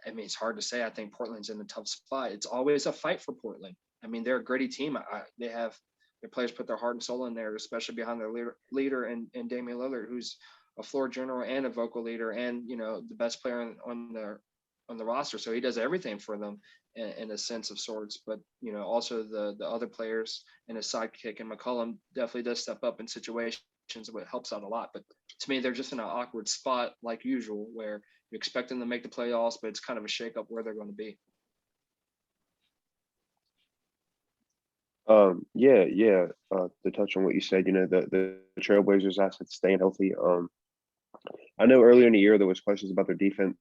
I mean, it's hard to say. I think Portland's in a tough spot. It's always a fight for Portland. I mean, they're a gritty team. They have their players put their heart and soul in there, especially behind their leader and Damian Lillard, who's a floor general and a vocal leader, and the best player on the roster. So he does everything for them in a sense of sorts. But also the other players and his sidekick and McCollum definitely does step up in situations what helps out a lot. But to me, they're just in an awkward spot like usual, where you expect them to make the playoffs, but it's kind of a shakeup where they're going to be. Yeah. To touch on what you said, the Trailblazers assets staying healthy. I know earlier in the year there was questions about their defense.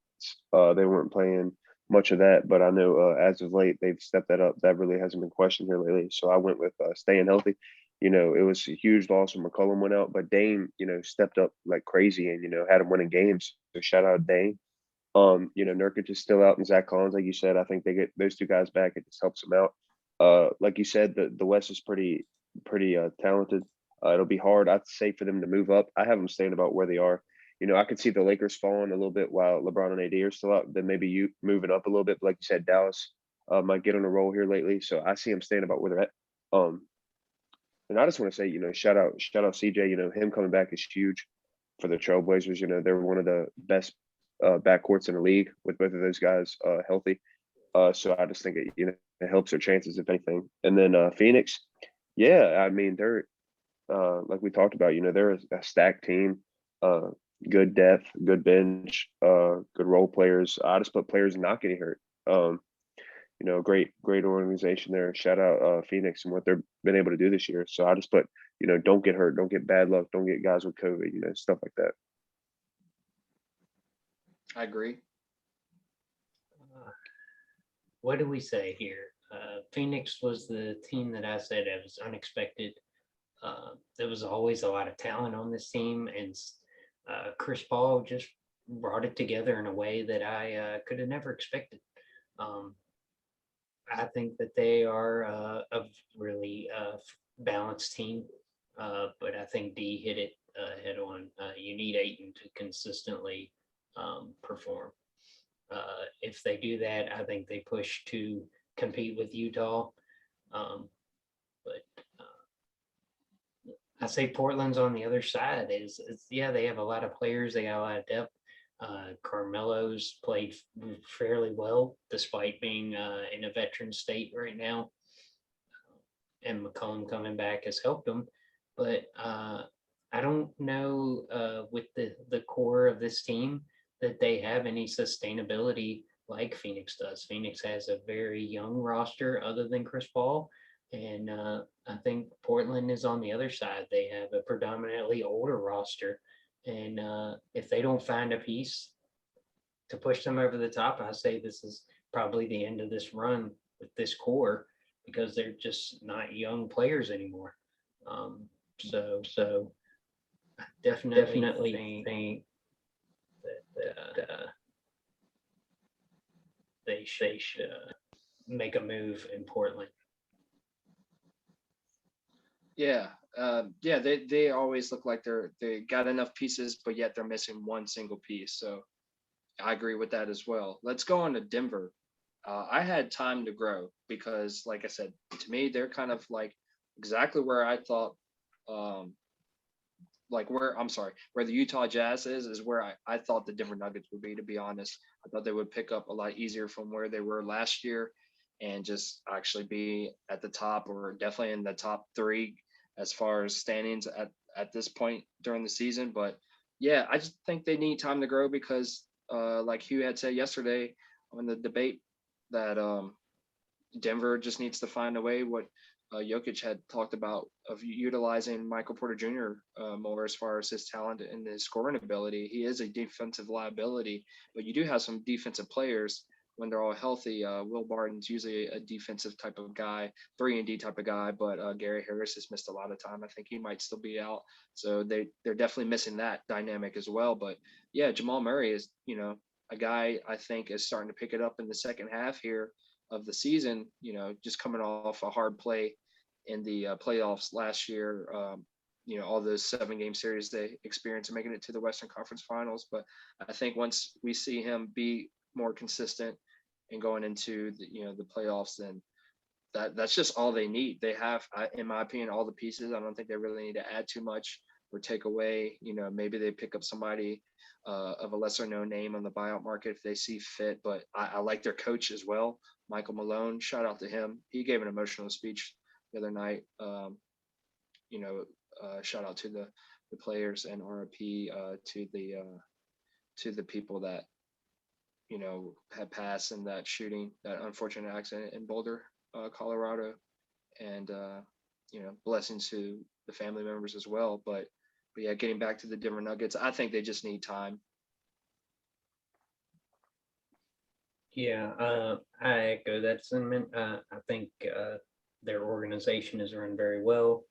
They weren't playing much of that, but I know as of late they've stepped that up. That really hasn't been questioned here lately. So I went with staying healthy. It was a huge loss when McCollum went out, but Dame, stepped up like crazy and had him winning games. So shout out Dame. Nurkic is still out and Zach Collins, like you said. I think they get those two guys back. It just helps them out. Like you said, the West is pretty talented. It'll be hard, I'd say, for them to move up. I have them staying about where they are. I could see the Lakers falling a little bit while LeBron and AD are still out. Then maybe you moving up a little bit. But like you said, Dallas might get on a roll here lately. So I see them staying about where they're at. And I just want to say, shout out CJ. Him coming back is huge for the Trailblazers. They're one of the best backcourts in the league with both of those guys healthy. So I just think it helps their chances, if anything. And then Phoenix, yeah, I mean, they're like we talked about, they're a stacked team, good depth, good bench, good role players. I just put players not getting hurt. Great organization there. Shout out Phoenix and what they've been able to do this year. So I just put, don't get hurt, don't get bad luck, don't get guys with COVID, stuff like that. I agree. What do we say here? Phoenix was the team that I said it was unexpected. There was always a lot of talent on this team, and Chris Paul just brought it together in a way that I could have never expected. I think that they are a really balanced team, but I think D hit it head on. You need Ayton to consistently perform. If they do that, I think they push to compete with Utah. But I say Portland's on the other side. Yeah, they have a lot of players. They got a lot of depth. Carmelo's played fairly well despite being in a veteran state right now. And McCollum coming back has helped them. But I don't know with the core of this team that they have any sustainability like Phoenix does. Phoenix has a very young roster other than Chris Paul. And I think Portland is on the other side. They have a predominantly older roster. And if they don't find a piece to push them over the top, I say this is probably the end of this run with this core because they're just not young players anymore. So I definitely think that they should make a move in Portland. Yeah. They always look like they got enough pieces, but yet they're missing one single piece. So I agree with that as well. Let's go on to Denver. I had time to grow because, like I said, to me, they're kind of like exactly where I thought, where the Utah Jazz is where I thought the Denver Nuggets would be, to be honest. I thought they would pick up a lot easier from where they were last year and just actually be at the top or definitely in the top three as far as standings at this point during the season. But yeah, I just think they need time to grow because like Hugh had said yesterday on the debate that Denver just needs to find a way what Jokic had talked about of utilizing Michael Porter Jr. More as far as his talent and his scoring ability. He is a defensive liability, but you do have some defensive players when they're all healthy. Will Barton's usually a defensive type of guy, 3-and-D type of guy, but Gary Harris has missed a lot of time. I think he might still be out. So they're definitely missing that dynamic as well. But yeah, Jamal Murray is, a guy I think is starting to pick it up in the second half here of the season, just coming off a hard play in the playoffs last year. All those 7-game series they experienced and making it to the Western Conference Finals. But I think once we see him be more consistent and going into the playoffs, then that's just all they need. They have, in my opinion, all the pieces. I don't think they really need to add too much or take away. Maybe they pick up somebody of a lesser known name on the buyout market if they see fit. But I like their coach as well, Michael Malone. Shout out to him. He gave an emotional speech the other night. Shout out to the players and RIP to the people that had passed in that shooting, that unfortunate accident in Boulder, Colorado, and blessings to the family members as well. But yeah, getting back to the Denver Nuggets, I think they just need time. Yeah, I echo that sentiment. I think their organization is run very well.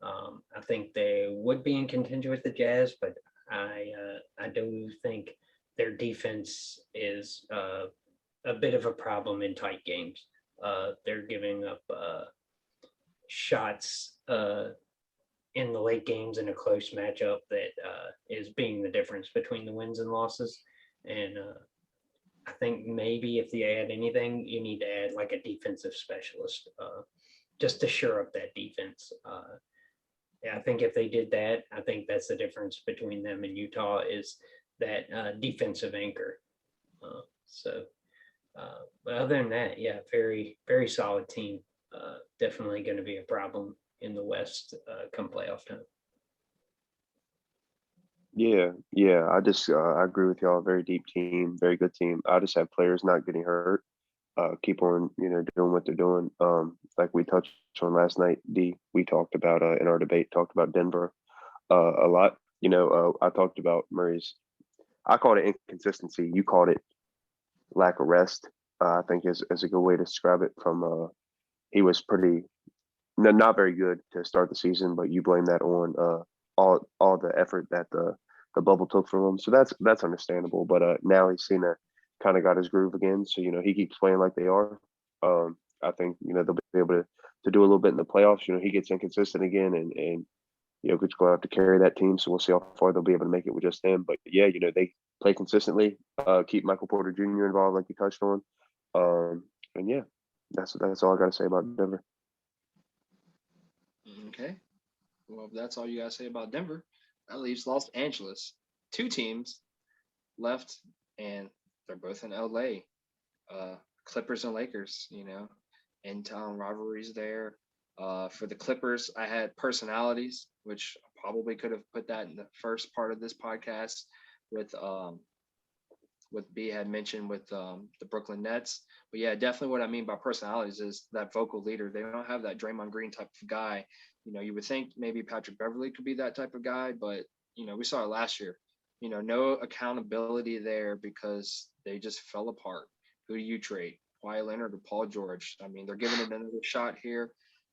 I think they would be in contention with the Jazz, but I do think their defense is a bit of a problem in tight games. They're giving up shots in the late games in a close matchup that is being the difference between the wins and losses. And I think maybe if you add anything, you need to add like a defensive specialist just to shore up that defense. Yeah, I think if they did that, I think that's the difference between them and Utah is that defensive anchor. But other than that, yeah, very, very solid team. Definitely going to be a problem in the West come playoff time. Yeah. I agree with y'all. Very deep team, very good team. I just have players not getting hurt. Keep on, doing what they're doing. Like we touched on last night, we talked about in our debate, talked about Denver a lot. I talked about Murray's. I called it inconsistency. You called it lack of rest. I think is a good way to describe it. From he was pretty not very good to start the season, but you blame that on all the effort that the bubble took from him. So that's understandable. But now he's seen a kind of got his groove again. So he keeps playing like they are. I think they'll be able to do a little bit in the playoffs. He gets inconsistent again, and Jokic will have to carry that team. So we'll see how far they'll be able to make it with just him. But yeah, they play consistently. Keep Michael Porter Jr. involved, like you touched on. And yeah, that's all I got to say about Denver. Okay. Well, if that's all you guys say about Denver, that leaves Los Angeles. 2 teams left, and they're both in LA. Clippers and Lakers, in-town rivalries there. For the Clippers, I had personalities, which I probably could have put that in the first part of this podcast with B had mentioned with the Brooklyn Nets. But yeah, definitely what I mean by personalities is that vocal leader. They don't have that Draymond Green type of guy. You would think maybe Patrick Beverley could be that type of guy, but we saw it last year. No accountability there because they just fell apart. Who do you trade? Kawhi Leonard or Paul George? I mean, they're giving it another shot here,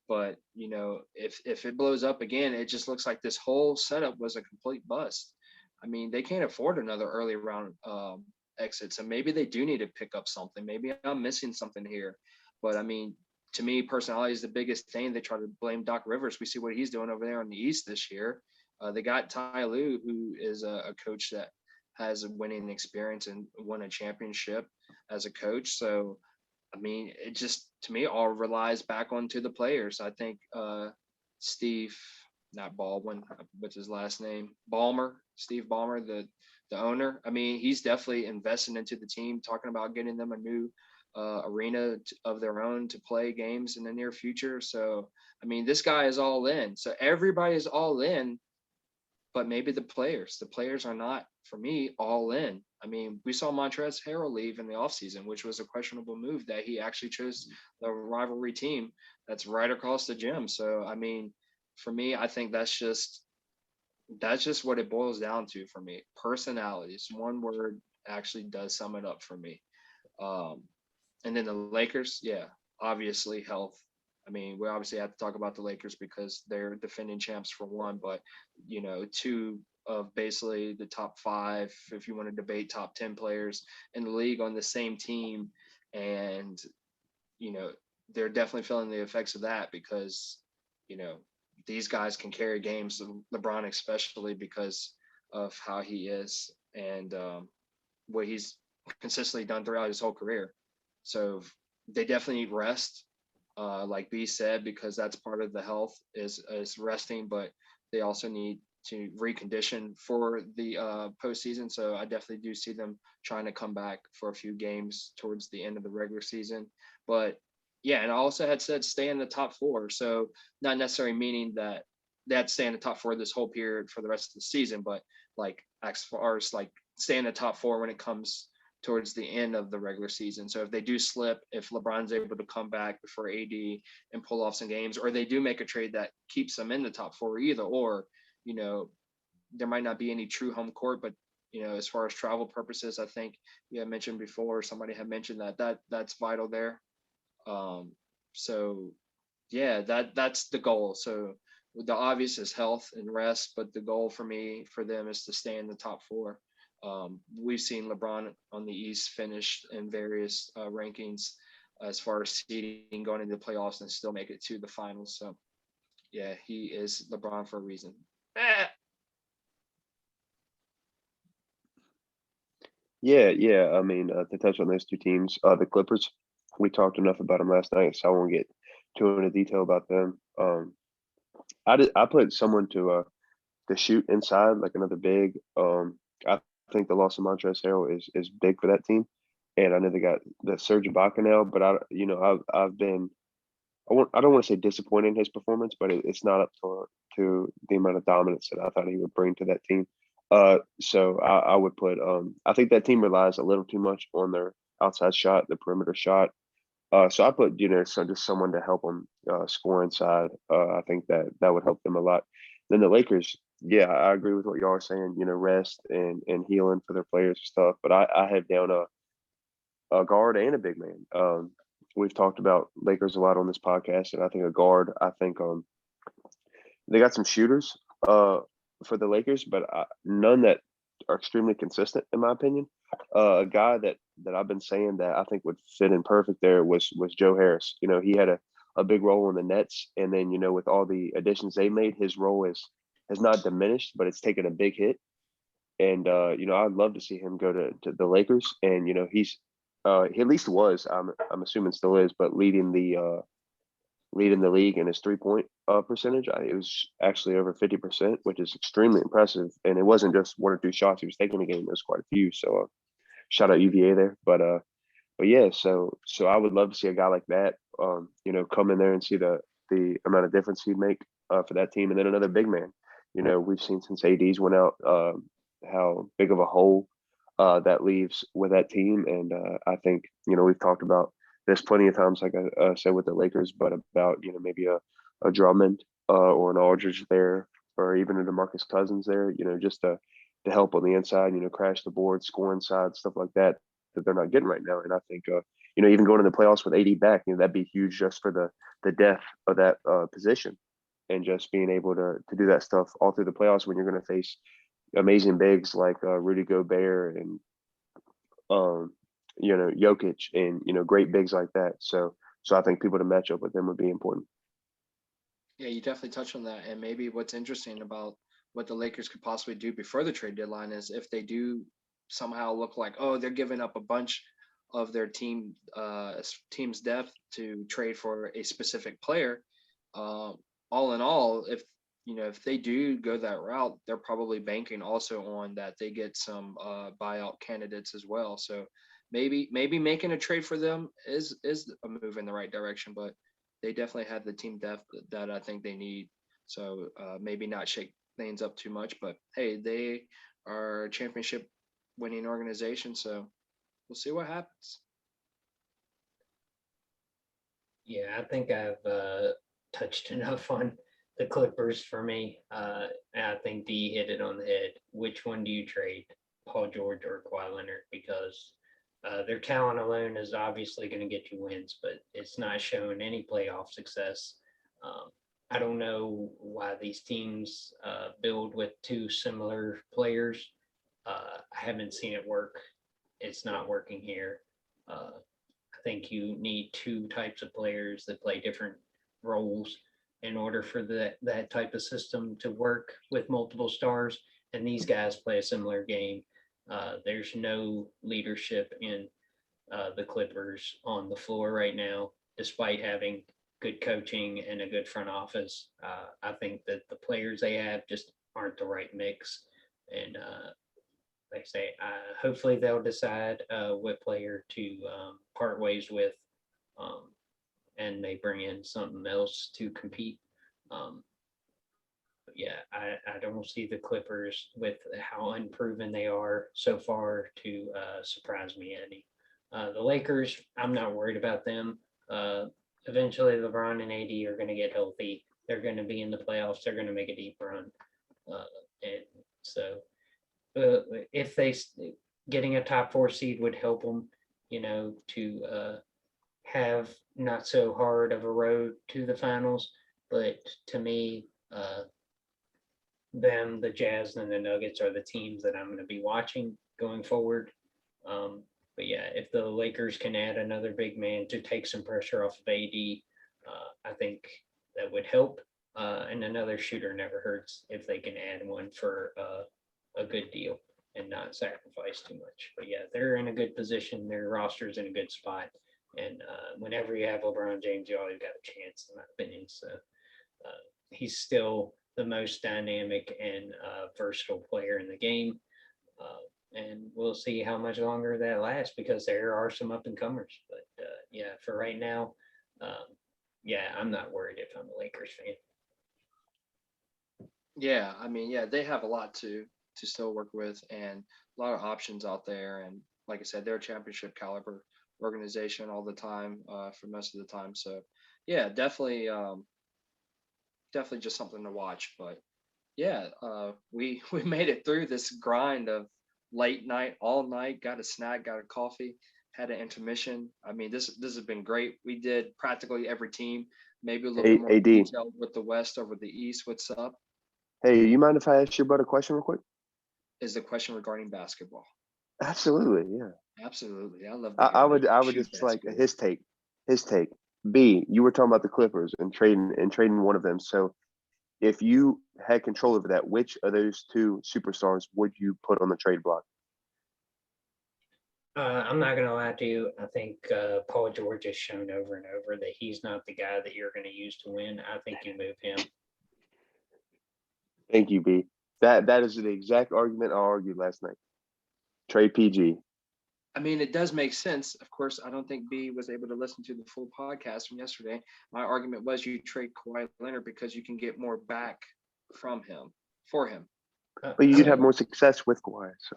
but if it blows up again, it just looks like this whole setup was a complete bust. I mean, they can't afford another early round exit, so maybe they do need to pick up something. Maybe I'm missing something here, but I mean, to me, personality is the biggest thing. They try to blame Doc Rivers. We see what he's doing over there in the East this year. They got Ty Lue, who is a coach that has a winning experience and won a championship as a coach. So, I mean, it just, to me, all relies back onto the players. I think Steve, not Baldwin, what's his last name? Steve Ballmer, the owner. I mean, he's definitely investing into the team, talking about getting them a new arena of their own to play games in the near future. So, I mean, this guy is all in. So everybody is all in, but maybe the players are not, for me, all in. I mean, we saw Montrezl Harrell leave in the offseason, which was a questionable move that he actually chose the rivalry team that's right across the gym. So, I mean, for me, I think that's just what it boils down to for me. Personalities. One word actually does sum it up for me. And then the Lakers, yeah, obviously health. I mean, we obviously have to talk about the Lakers because they're defending champs for one, but two of basically the top five, if you want to debate top 10 players in the league on the same team. And, you know, they're definitely feeling the effects of that because, you know, these guys can carry games, LeBron especially because of how he is and what he's consistently done throughout his whole career. So they definitely need rest, like B said, because that's part of the health is resting, but they also need to recondition for the postseason. So I definitely do see them trying to come back for a few games towards the end of the regular season. But yeah, and I also had said stay in the top four. So not necessarily meaning that they had to stay in the top four this whole period for the rest of the season, but like as far as like stay in the top four when it comes towards the end of the regular season. So if they do slip, if LeBron's able to come back before AD and pull off some games, or they do make a trade that keeps them in the top four, either or, you know, there might not be any true home court, but as far as travel purposes, I think you had mentioned before, somebody had mentioned that's vital there. Um, so yeah, that's the goal. So the obvious is health and rest, but the goal for them is to stay in the top four. We've seen LeBron on the East finish in various rankings as far as seeding going into the playoffs and still make it to the finals. So yeah, he is LeBron for a reason. Yeah. I mean, to touch on those two teams, the Clippers, we talked enough about them last night, so I won't get too into detail about them. I put someone to shoot inside, like another big. I think the loss of Montrezl Harrell is big for that team, and I know they got the Serge Ibaka now, but I've been I don't want to say disappointed in his performance, but it's not up to the amount of dominance that I thought he would bring to that team. So I would put I think that team relies a little too much on their outside shot, the perimeter shot. So I put just someone to help them score inside. I think that would help them a lot. Then the Lakers, yeah, I agree with what y'all are saying. Rest and healing for their players and stuff. But I have down a guard and a big man. We've talked about Lakers a lot on this podcast, and I think a guard. I think they got some shooters for the Lakers, but none that are extremely consistent, in my opinion. A guy that I've been saying that I think would fit in perfect there was Joe Harris. He had a big role in the Nets, and then with all the additions they made, his role has not diminished, but it's taken a big hit. And I'd love to see him go to the Lakers, and he's he at least was I'm assuming still is, but leading the league in his 3-point percentage. It was actually over 50%, which is extremely impressive. And it wasn't just one or two shots he was taking a game; it was quite a few. So shout out UVA there. But yeah, so I would love to see a guy like that, come in there and see the amount of difference he'd make for that team, and then another big man. We've seen since AD's went out how big of a hole that leaves with that team, and I think we've talked about this plenty of times, like I said with the Lakers, but about maybe a Drummond or an Aldridge there, or even a DeMarcus Cousins there, just to help on the inside, crash the board, score inside, stuff like that they're not getting right now. And I think even going to the playoffs with AD back, that'd be huge just for the depth of that position, and just being able to do that stuff all through the playoffs when you're going to face amazing bigs like Rudy Gobert and Jokic and great bigs like that. So I think people to match up with them would be important. Yeah, you definitely touched on that. And maybe what's interesting about what the Lakers could possibly do before the trade deadline is if they do somehow look like, oh, they're giving up a bunch of their team's depth to trade for a specific player. All in all, if they do go that route, they're probably banking also on that they get some buyout candidates as well. So maybe making a trade for them is a move in the right direction, but they definitely have the team depth that I think they need. So maybe not shake things up too much, but hey, they are a championship winning organization, so we'll see what happens. Yeah, I think I've touched enough on the Clippers for me. And I think D hit it on the head. Which one do you trade, Paul George or Kawhi Leonard? Because Their talent alone is obviously going to get you wins, but it's not showing any playoff success. I don't know why these teams build with two similar players. I haven't seen it work. It's not working here. I think you need two types of players that play different roles in order for that type of system to work with multiple stars. And these guys play a similar game. There's no leadership in the Clippers on the floor right now, despite having good coaching and a good front office. I think that the players they have just aren't the right mix. And like I say, hopefully they'll decide what player to part ways with, and they bring in something else to compete. But yeah, I don't see the Clippers with how unproven they are so far to surprise me any. The Lakers, I'm not worried about them. Eventually, LeBron and AD are going to get healthy. They're going to be in the playoffs. They're going to make a deep run. And so if they getting a top 4 seed would help them, to have not so hard of a road to the finals. But to me, them, the Jazz, and the Nuggets are the teams that I'm going to be watching going forward. But yeah, if the Lakers can add another big man to take some pressure off of AD, I think that would help. And another shooter never hurts if they can add one for a good deal and not sacrifice too much. But yeah, they're in a good position. Their roster's in a good spot. And whenever you have LeBron James, you always got a chance, in my opinion. So he's still the most dynamic and versatile player in the game. And we'll see how much longer that lasts because there are some up and comers. But yeah, for right now, yeah, I'm not worried if I'm a Lakers fan. Yeah, I mean, yeah, they have a lot to still work with and a lot of options out there. And like I said, they're a championship caliber organization all the time, for most of the time. So yeah, definitely, definitely just something to watch. But yeah, we we made it through this grind of late night, all night. Got a snack, got a coffee, had an intermission. I mean, this has been great. We did practically every team. Maybe a little bit more AD, detail with the West over the East. What's up? hey, you mind if I ask your brother a question real quick? Is the question regarding basketball? Absolutely, yeah. Absolutely, I love to I, hear I that would you I would shoot just like basketball. his take. His take. B, you were talking about the Clippers and trading one of them. So if you had control over that, which of those two superstars would you put on the trade block? I'm not gonna lie to you. I think Paul George has shown over and over that he's not the guy that you're going to use to win. I think you move him. Thank you, B. That is the exact argument I argued last night. Trade PG. I mean, it does make sense. Of course, I don't think B was able to listen to the full podcast from yesterday. My argument was you trade Kawhi Leonard because you can get more back from him for him. But you'd have So more success with Kawhi. So.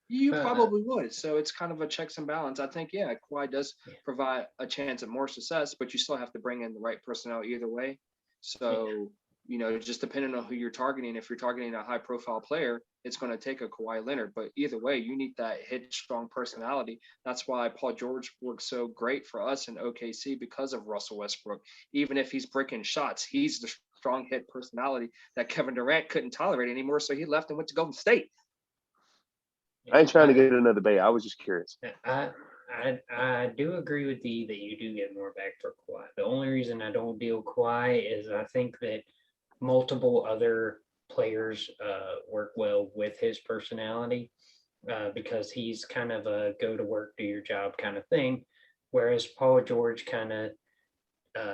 you Uh, probably would. So it's kind of a checks and balance. I think, yeah, Kawhi does yeah. provide a chance at more success, but you still have to bring in the right personnel either way. So, just depending on who you're targeting, if you're targeting a high profile player, it's going to take a Kawhi Leonard. But either way, you need that hit strong personality. That's why Paul George works so great for us in OKC because of Russell Westbrook. Even if he's breaking shots, he's the strong hit personality that Kevin Durant couldn't tolerate anymore. So he left and went to Golden State. I ain't trying to get another Bay. I was just curious. I do agree with you that you do get more back for Kawhi. The only reason I don't deal Kawhi is I think that multiple other players work well with his personality because he's kind of a go to work, do your job kind of thing. Whereas Paul George kind of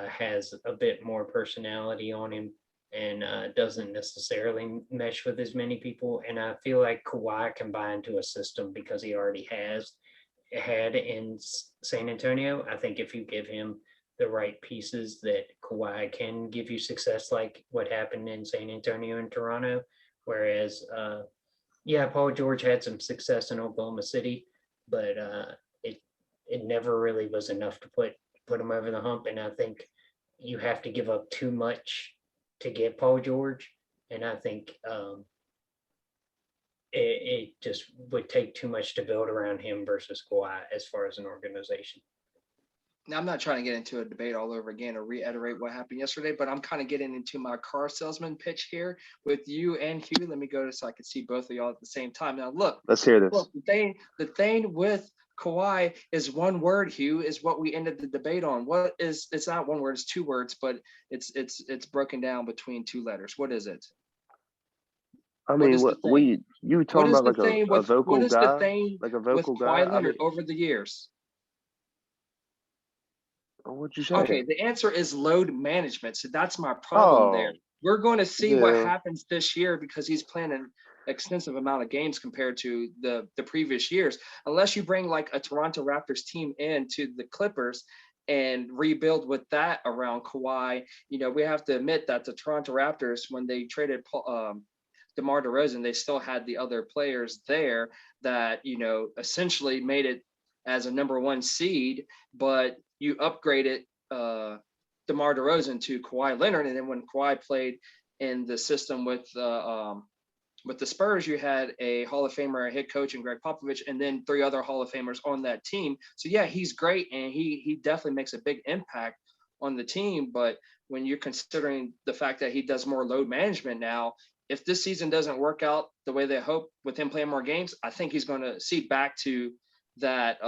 has a bit more personality on him and doesn't necessarily mesh with as many people. And I feel like Kawhi can buy into a system because he already has had in San Antonio. I think if you give him the right pieces, that Kawhi can give you success like what happened in San Antonio and Toronto. Whereas, yeah, Paul George had some success in Oklahoma City, but it never really was enough to put him over the hump. And I think you have to give up too much to get Paul George. And I think it just would take too much to build around him versus Kawhi as far as an organization. Now, I'm not trying to get into a debate all over again or reiterate what happened yesterday, but I'm kind of getting into my car salesman pitch here with you and Hugh. Let me go to so I can see both of y'all at the same time. Now, look, Let's hear this. the thing with Kawhi is one word, Hugh, is what we ended the debate on. What is, it's not one word, it's two words, but it's broken down between two letters. What is it? I What mean, is the thing? you were What talking is about the like thing a with what vocal is the guy, thing like a with vocal guy. Kawhi I Leonard mean, over the years? what'd you say? Okay, the answer is load management. So that's my problem there. Oh, We're going to see what yeah. happens this year because he's playing an extensive amount of games compared to the previous years. Unless you bring like a Toronto Raptors team into the Clippers and rebuild with that around Kawhi, you know, we have to admit that the Toronto Raptors, when they traded DeMar DeRozan, they still had the other players there that, you know, essentially made it as a number one seed, but you upgraded DeMar DeRozan to Kawhi Leonard, and then when Kawhi played in the system with the Spurs, you had a Hall of Famer head coach and Greg Popovich, and then three other Hall of Famers on that team. So yeah, he's great, and he definitely makes a big impact on the team. But when you're considering the fact that he does more load management now, if this season doesn't work out the way they hope with him playing more games, I think he's going to see back to that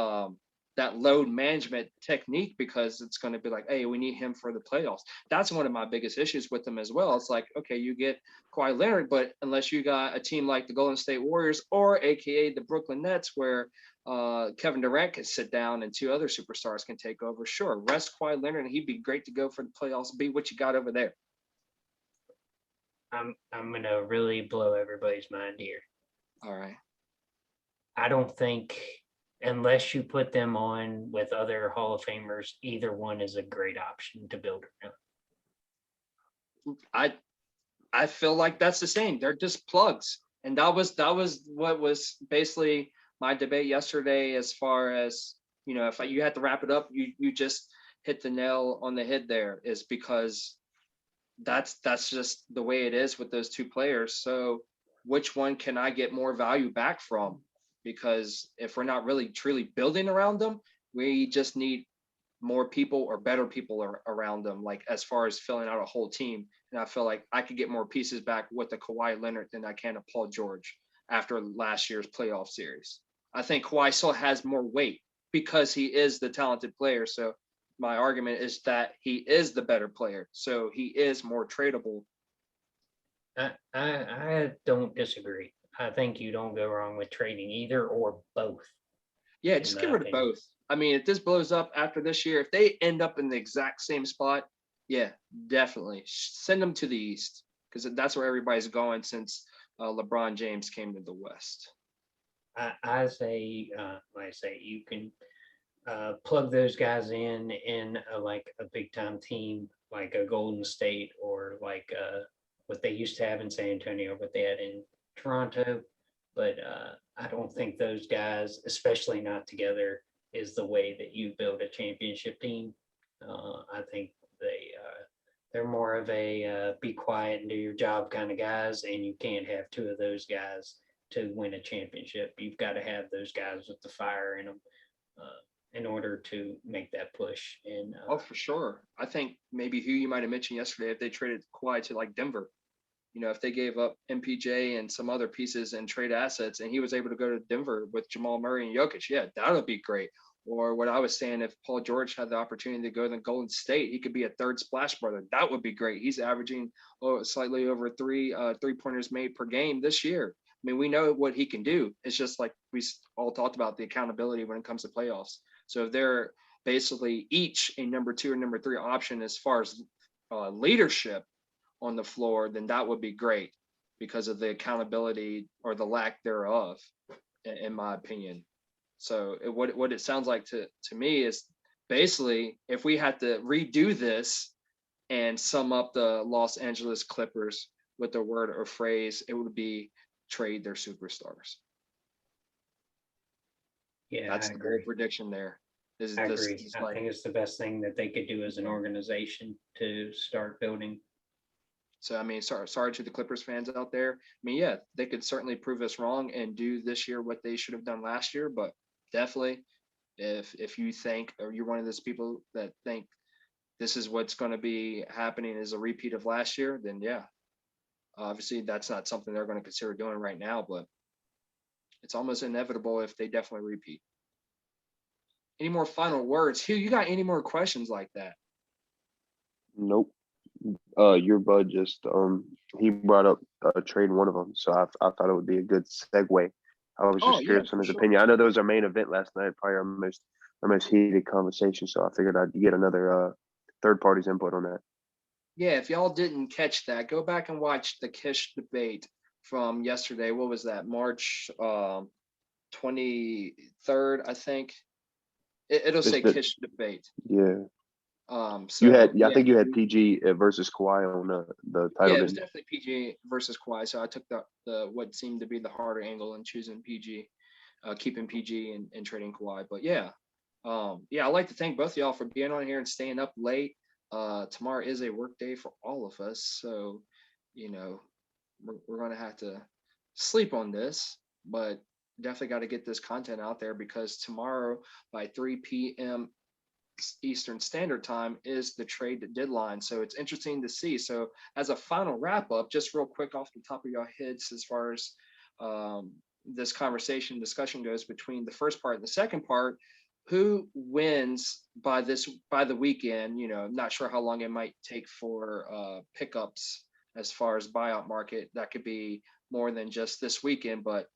that load management technique because it's going to be like, hey, we need him for the playoffs. That's one of my biggest issues with them as well. It's like, okay, you get Kawhi Leonard, but unless you got a team like the Golden State Warriors or AKA the Brooklyn Nets, where Kevin Durant can sit down and two other superstars can take over, sure, rest Kawhi Leonard and he'd be great to go for the playoffs. Be what you got over there. I'm gonna really blow everybody's mind here. All right. I don't think unless you put them on with other Hall of Famers, either one is a great option to build around. I feel like that's the same. They're just plugs. And that was what was basically my debate yesterday as far as, you know, if you had to wrap it up, you just hit the nail on the head there, is because that's just the way it is with those two players. So which one can I get more value back from? Because if we're not really truly building around them, we just need more people or better people around them, like as far as filling out a whole team. And I feel like I could get more pieces back with the Kawhi Leonard than I can of Paul George after last year's playoff series. I think Kawhi still has more weight because he is the talented player. So my argument is that he is the better player. So he is more tradable. I don't disagree. I think you don't go wrong with trading either or both. Yeah, just get rid of both. I mean, if this blows up after this year, if they end up in the exact same spot, yeah, definitely send them to the East because that's where everybody's going since LeBron James came to the West. I say, like I say, you can plug those guys in like a big time team like a Golden State or like what they used to have in San Antonio, what they had in Toronto. But I don't think those guys, especially not together, is the way that you build a championship team. I think they're more of a be quiet and do your job kind of guys, and you can't have two of those guys to win a championship. You've got to have those guys with the fire in them in order to make that push. And oh, for sure. I think maybe who you might have mentioned yesterday, if they traded Kawhi to like Denver, you know, if they gave up MPJ and some other pieces and trade assets and he was able to go to Denver with Jamal Murray and Jokic, yeah, that would be great. Or what I was saying, if Paul George had the opportunity to go to Golden State, he could be a third splash brother. That would be great. He's averaging slightly over three-pointers made per game this year. I mean, we know what he can do. It's just like we all talked about the accountability when it comes to playoffs. So if they're basically each a number two or number three option as far as leadership on the floor, then that would be great because of the accountability or the lack thereof, in my opinion. So what it sounds like to me is basically if we had to redo this and sum up the Los Angeles Clippers with a word or phrase, it would be trade their superstars. yeah, That's I the agree. bold prediction there. I agree. I think it's the best thing that they could do as an organization to start building. So I mean, sorry to the Clippers fans out there. I mean, yeah, they could certainly prove us wrong and do this year what they should have done last year, but definitely if you think, or you're one of those people that think this is what's going to be happening as a repeat of last year, then yeah, obviously that's not something they're going to consider doing right now, but it's almost inevitable if they definitely repeat. Any more final words? Hugh, you got any more questions like that? Nope. Your bud just he brought up trade one of them, so I thought it would be a good segue. I was Oh just yeah, curious on for his sure. opinion. I know there was our main event last night, probably our most heated conversation. So I figured I'd get another third party's input on that. Yeah, if y'all didn't catch that, go back and watch the KISH debate from yesterday. What was that? March 23rd, I think. It'll It's say the KISH debate. Yeah. You So had I yeah, think you had PG versus Kawhi on the title, yeah, it was didn't you? definitely PG versus Kawhi. So I took the what seemed to be the harder angle in choosing PG, keeping PG and trading Kawhi. But yeah, yeah, I'd like to thank both of y'all for being on here and staying up late. Tomorrow is a work day for all of us, so you know we're gonna have to sleep on this, but definitely got to get this content out there because tomorrow by 3 p.m. Eastern Standard Time is the trade deadline. So it's interesting to see. So as a final wrap up, just real quick off the top of your heads, as far as this discussion goes between the first part and the second part, who wins by the weekend? You know, I'm not sure how long it might take for pickups as far as buyout market. That could be more than just this weekend, but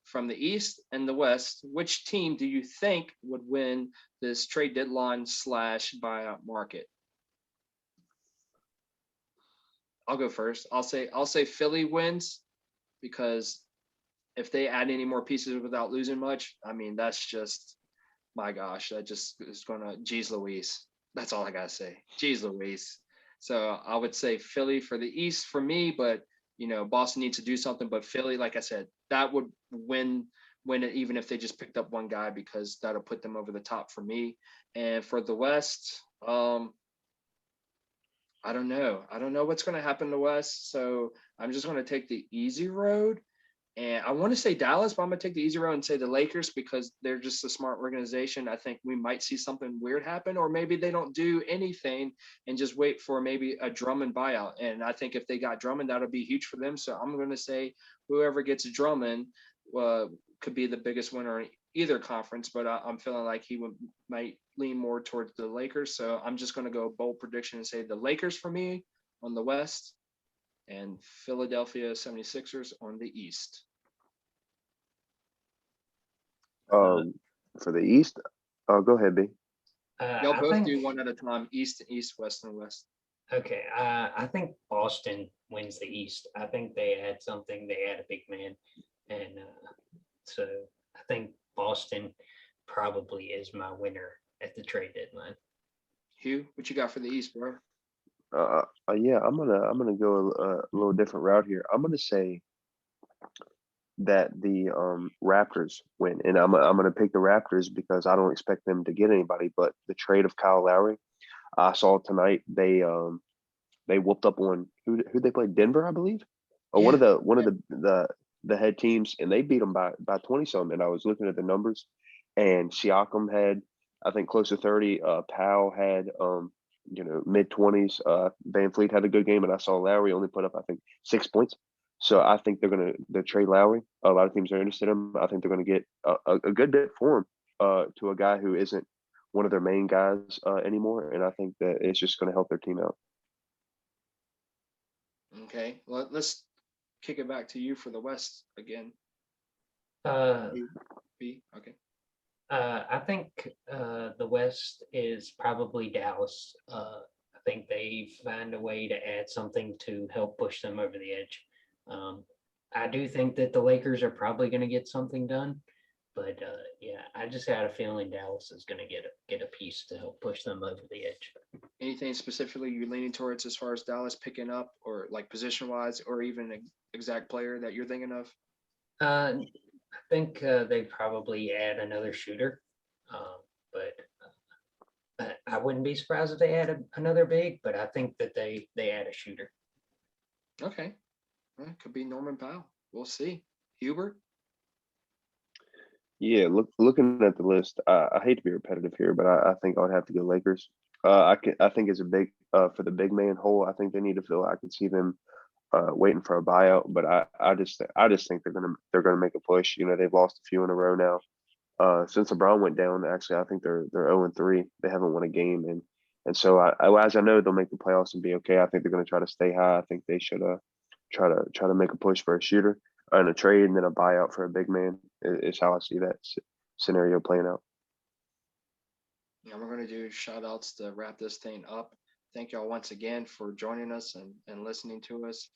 from the East and the West, which team do you think would win this trade deadline / buyout market? I'll go first. I'll say Philly wins because if they add any more pieces without losing much, I mean that's just my gosh, that just is gonna geez Louise. That's all I gotta say. Geez Louise. So I would say Philly for the East for me, but you know, Boston needs to do something. But Philly, like I said, that would win it even if they just picked up one guy because that'll put them over the top for me. And for the West, I don't know. I don't know what's going to happen in the West. So I'm just going to take the easy road. And I want to say Dallas, but I'm going to take the easy road and say the Lakers because they're just a smart organization. I think we might see something weird happen, or maybe they don't do anything and just wait for maybe a Drummond buyout. And I think if they got Drummond, that'll be huge for them. So I'm going to say whoever gets Drummond could be the biggest winner in either conference, but I'm feeling like might lean more towards the Lakers. So I'm just going to go bold prediction and say the Lakers for me on the West and Philadelphia 76ers on the East. For the East, go ahead, B. Y'all I both think, do one at a time, East and East, West and West. okay. I think Boston wins the East. I think they had something. They had a big man, and so I think Boston probably is my winner at the trade deadline. Hugh, what you got for the East, bro? Yeah, I'm gonna go a little different route here. I'm gonna say that the Raptors win, and I'm gonna pick the Raptors because I don't expect them to get anybody. But the trade of Kyle Lowry, I saw tonight they whooped up on who they played, Denver, I believe, or Yeah. one of the head teams, and they beat them by 20 something. And I was looking at the numbers, and Siakam had I think close to 30. Powell had mid 20s. Van Fleet had a good game, and I saw Lowry only put up I think 6 points. So I think they're trade Lowry. A lot of teams are interested in him. I think they're gonna get a good bit for him to a guy who isn't one of their main guys anymore, and I think that it's just going to help their team out. Okay. Well, let's kick it back to you for the West again. B. Okay. I think the West is probably Dallas. I think they find a way to add something to help push them over the edge. I do think that the Lakers are probably going to get something done, but yeah, I just had a feeling Dallas is going to get a piece to help push them over the edge. Anything specifically you're leaning towards as far as Dallas picking up, or like position wise, or even an exact player that you're thinking of? I think they probably add another shooter, but I wouldn't be surprised if they add another big. But I think that they add a shooter. Okay. Well, could be Norman Powell. We'll see. Hubert. Yeah, looking at the list, I hate to be repetitive here, but I think I would have to go Lakers. I think it's a big for the big man hole. I think they need to fill. I could see them waiting for a buyout, but I just think they're gonna make a push. You know, they've lost a few in a row now. Since LeBron went down, actually, I think they're 0-3. They haven't won a game, and so as I know they'll make the playoffs and be okay. I think they're going to try to stay high. I think they should try to make a push for a shooter and a trade, and then a buyout for a big man is how I see that scenario playing out. Yeah, we're going to do shout outs to wrap this thing up. Thank y'all once again for joining us and listening to us.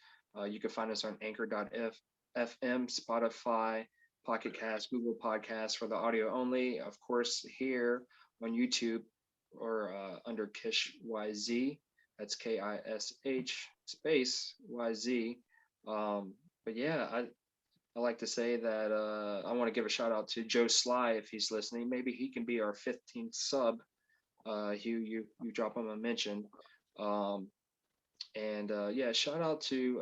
You can find us on anchor.fm, Spotify, Pocket Cast, Google Podcasts for the audio only. Of course, here on YouTube or under KISH YZ. That's KISH space YZ. But yeah, I like to say that I want to give a shout out to Joe Sly if he's listening. Maybe he can be our 15th sub. Hugh, you drop him a mention. Yeah, shout out to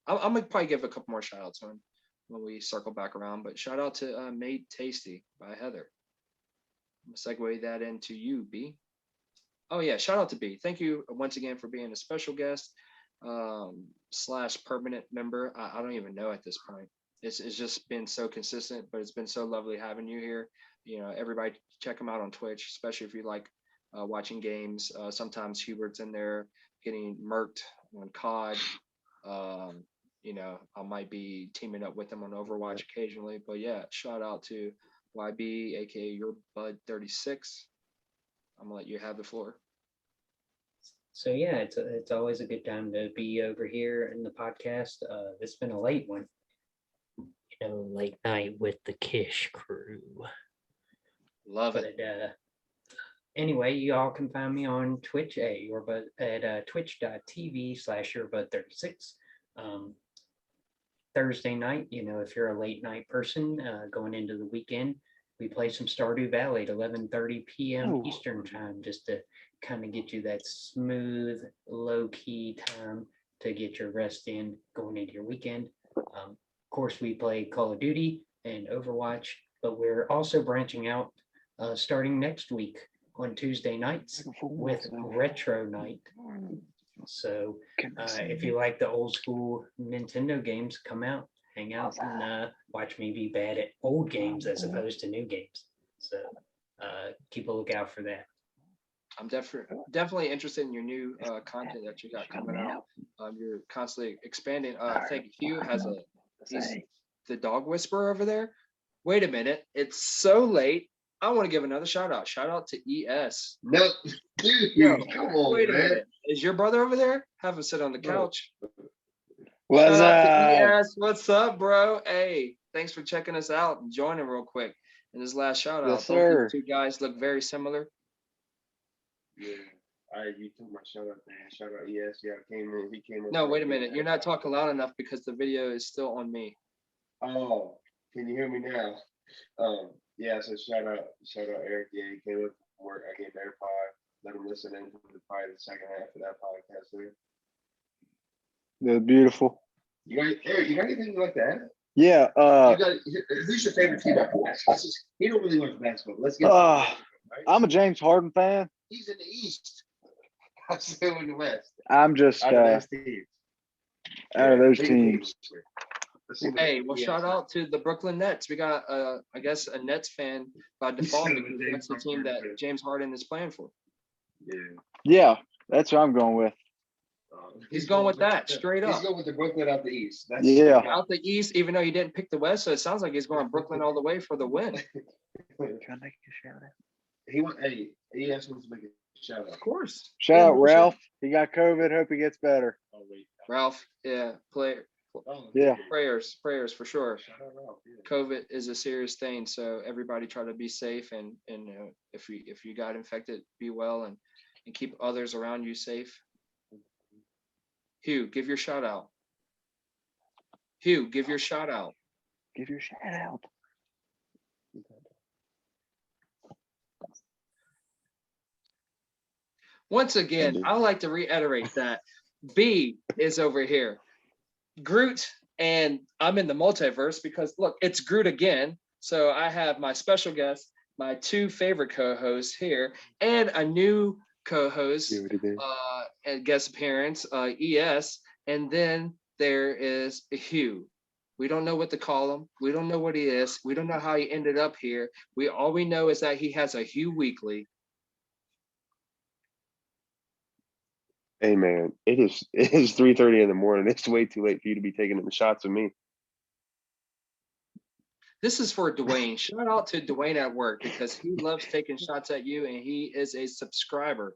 I'm gonna probably give a couple more shout outs when we circle back around. But shout out to Made Tasty by Heather. I'm gonna segue that into you, B. Oh yeah, shout out to B. Thank you once again for being a special guest / permanent member. I don't even know at this point. It's just been so consistent, but it's been so lovely having you here. You know, everybody check him out on Twitch, especially if you like watching games. Sometimes Hubert's in there getting murked on COD. You know, I might be teaming up with him on Overwatch occasionally. But yeah, shout out to YB, aka Your Bud 36. I'm gonna let you have the floor. So yeah, it's always a good time to be over here in the podcast. It's been a late one, late night with the Kish crew. Love But it. Anyway, you all can find me on Twitch at twitch.tv/yourbud36. Thursday night, if you're a late night person going into the weekend, we play some Stardew Valley at 11:30 p.m. Eastern time, just to kind of get you that smooth, low-key time to get your rest in going into your weekend. Of course, we play Call of Duty and Overwatch, but we're also branching out starting next week on Tuesday nights with Retro Night. So if you like the old school Nintendo games, come out, hang out, and watch me be bad at old games as opposed to new games. So keep a lookout for that. I'm definitely interested in your new content that you got coming out. You're constantly expanding. I think Hugh has he's the dog whisperer over there. Wait a minute, it's so late. I want to give another shout out. Shout out to ES. No, dude, Yo, come on, wait a man. minute. Is your brother over there? Have him sit on the couch. What's Shout out to up? ES. What's up, bro? Hey, thanks for checking us out and joining real quick. And this last shout out. Yes, Both sir. these two guys look very similar. Yeah. You took my shout out, man. Shout out, yes, yeah, he came in. No, wait a minute. You're not talking loud enough because the video is still on me. Oh, can you hear me now? Yeah, so shout out Eric. Yeah, he came in from work. I gave AirPod, let him listen in to probably the second half of that podcast there. They're beautiful. Eric, you got anything like that? Yeah. Who's your favorite team after basketball? He don't really watch basketball. Let's get right? I'm a James Harden fan. He's in the East. I'm still in the West. I'm just Out of those teams. out of those teams. Hey, well, shout out to the Brooklyn Nets. We got, I guess, a Nets fan by default because that's the team that James Harden is playing for. Yeah, that's what I'm going with. He's going with that straight up. He's going with the Brooklyn out the East. Yeah. Out the East, even though he didn't pick the West, so it sounds like he's going Brooklyn all the way for the win. Can I make a shout out? He asked me to make a shout out. Of course. Shout out Ralph. He got COVID. Hope he gets better. Ralph, yeah, Yeah. prayers for sure. COVID is a serious thing, so everybody try to be safe and if you got infected, be well and keep others around you safe. Hugh, give your shout out. Hugh, give your shout out. Give your shout out. Once again, I like to reiterate that B is over here Groot, and I'm in the multiverse because look, it's Groot again. So I have my special guest, my two favorite co-hosts here, and a new co-host, See what he did? and guest appearance, ES, and then there is Hugh. We don't know what to call him. We don't know what he is. We don't know how he ended up here. All we know is that he has a Hugh Weekly. Hey man, it is 3:30 in the morning. It's way too late for you to be taking the shots of me. This is for Dwayne. Shout out to Dwayne at work because he loves taking shots at you and he is a subscriber.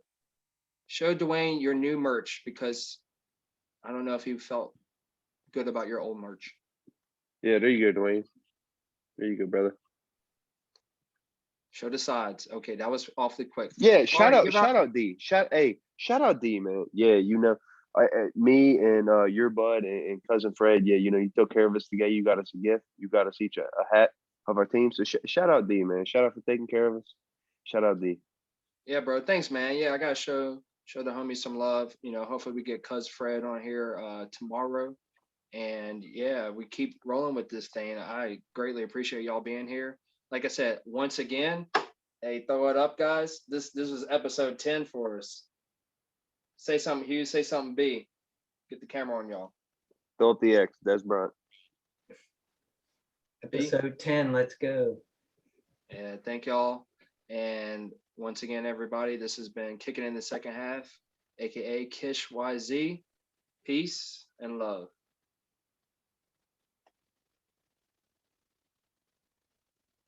Show Dwayne your new merch because I don't know if you felt good about your old merch. Yeah, there you go, Dwayne. There you go, brother. Show the sides. Okay, that was awfully quick. Yeah, All shout right, out, give shout out D. Shout out D, man. Yeah, me and your bud and cousin Fred. Yeah, you took care of us together. You got us a gift. You got us each a hat of our team. So shout out D, man. Shout out for taking care of us. Shout out D. Yeah, bro. Thanks, man. Yeah, I gotta show the homies some love. Hopefully we get Cuz Fred on here tomorrow. And yeah, we keep rolling with this thing. I greatly appreciate y'all being here. Like I said, once again, hey, throw it up, guys. This was episode 10 for us. Say something, Hugh. Say something, B. Get the camera on y'all. Throw up the X. Des Bryant. Episode 10, let's go. And thank y'all. And once again, everybody, this has been Kicking in the Second Half, aka KISH YZ. Peace and love.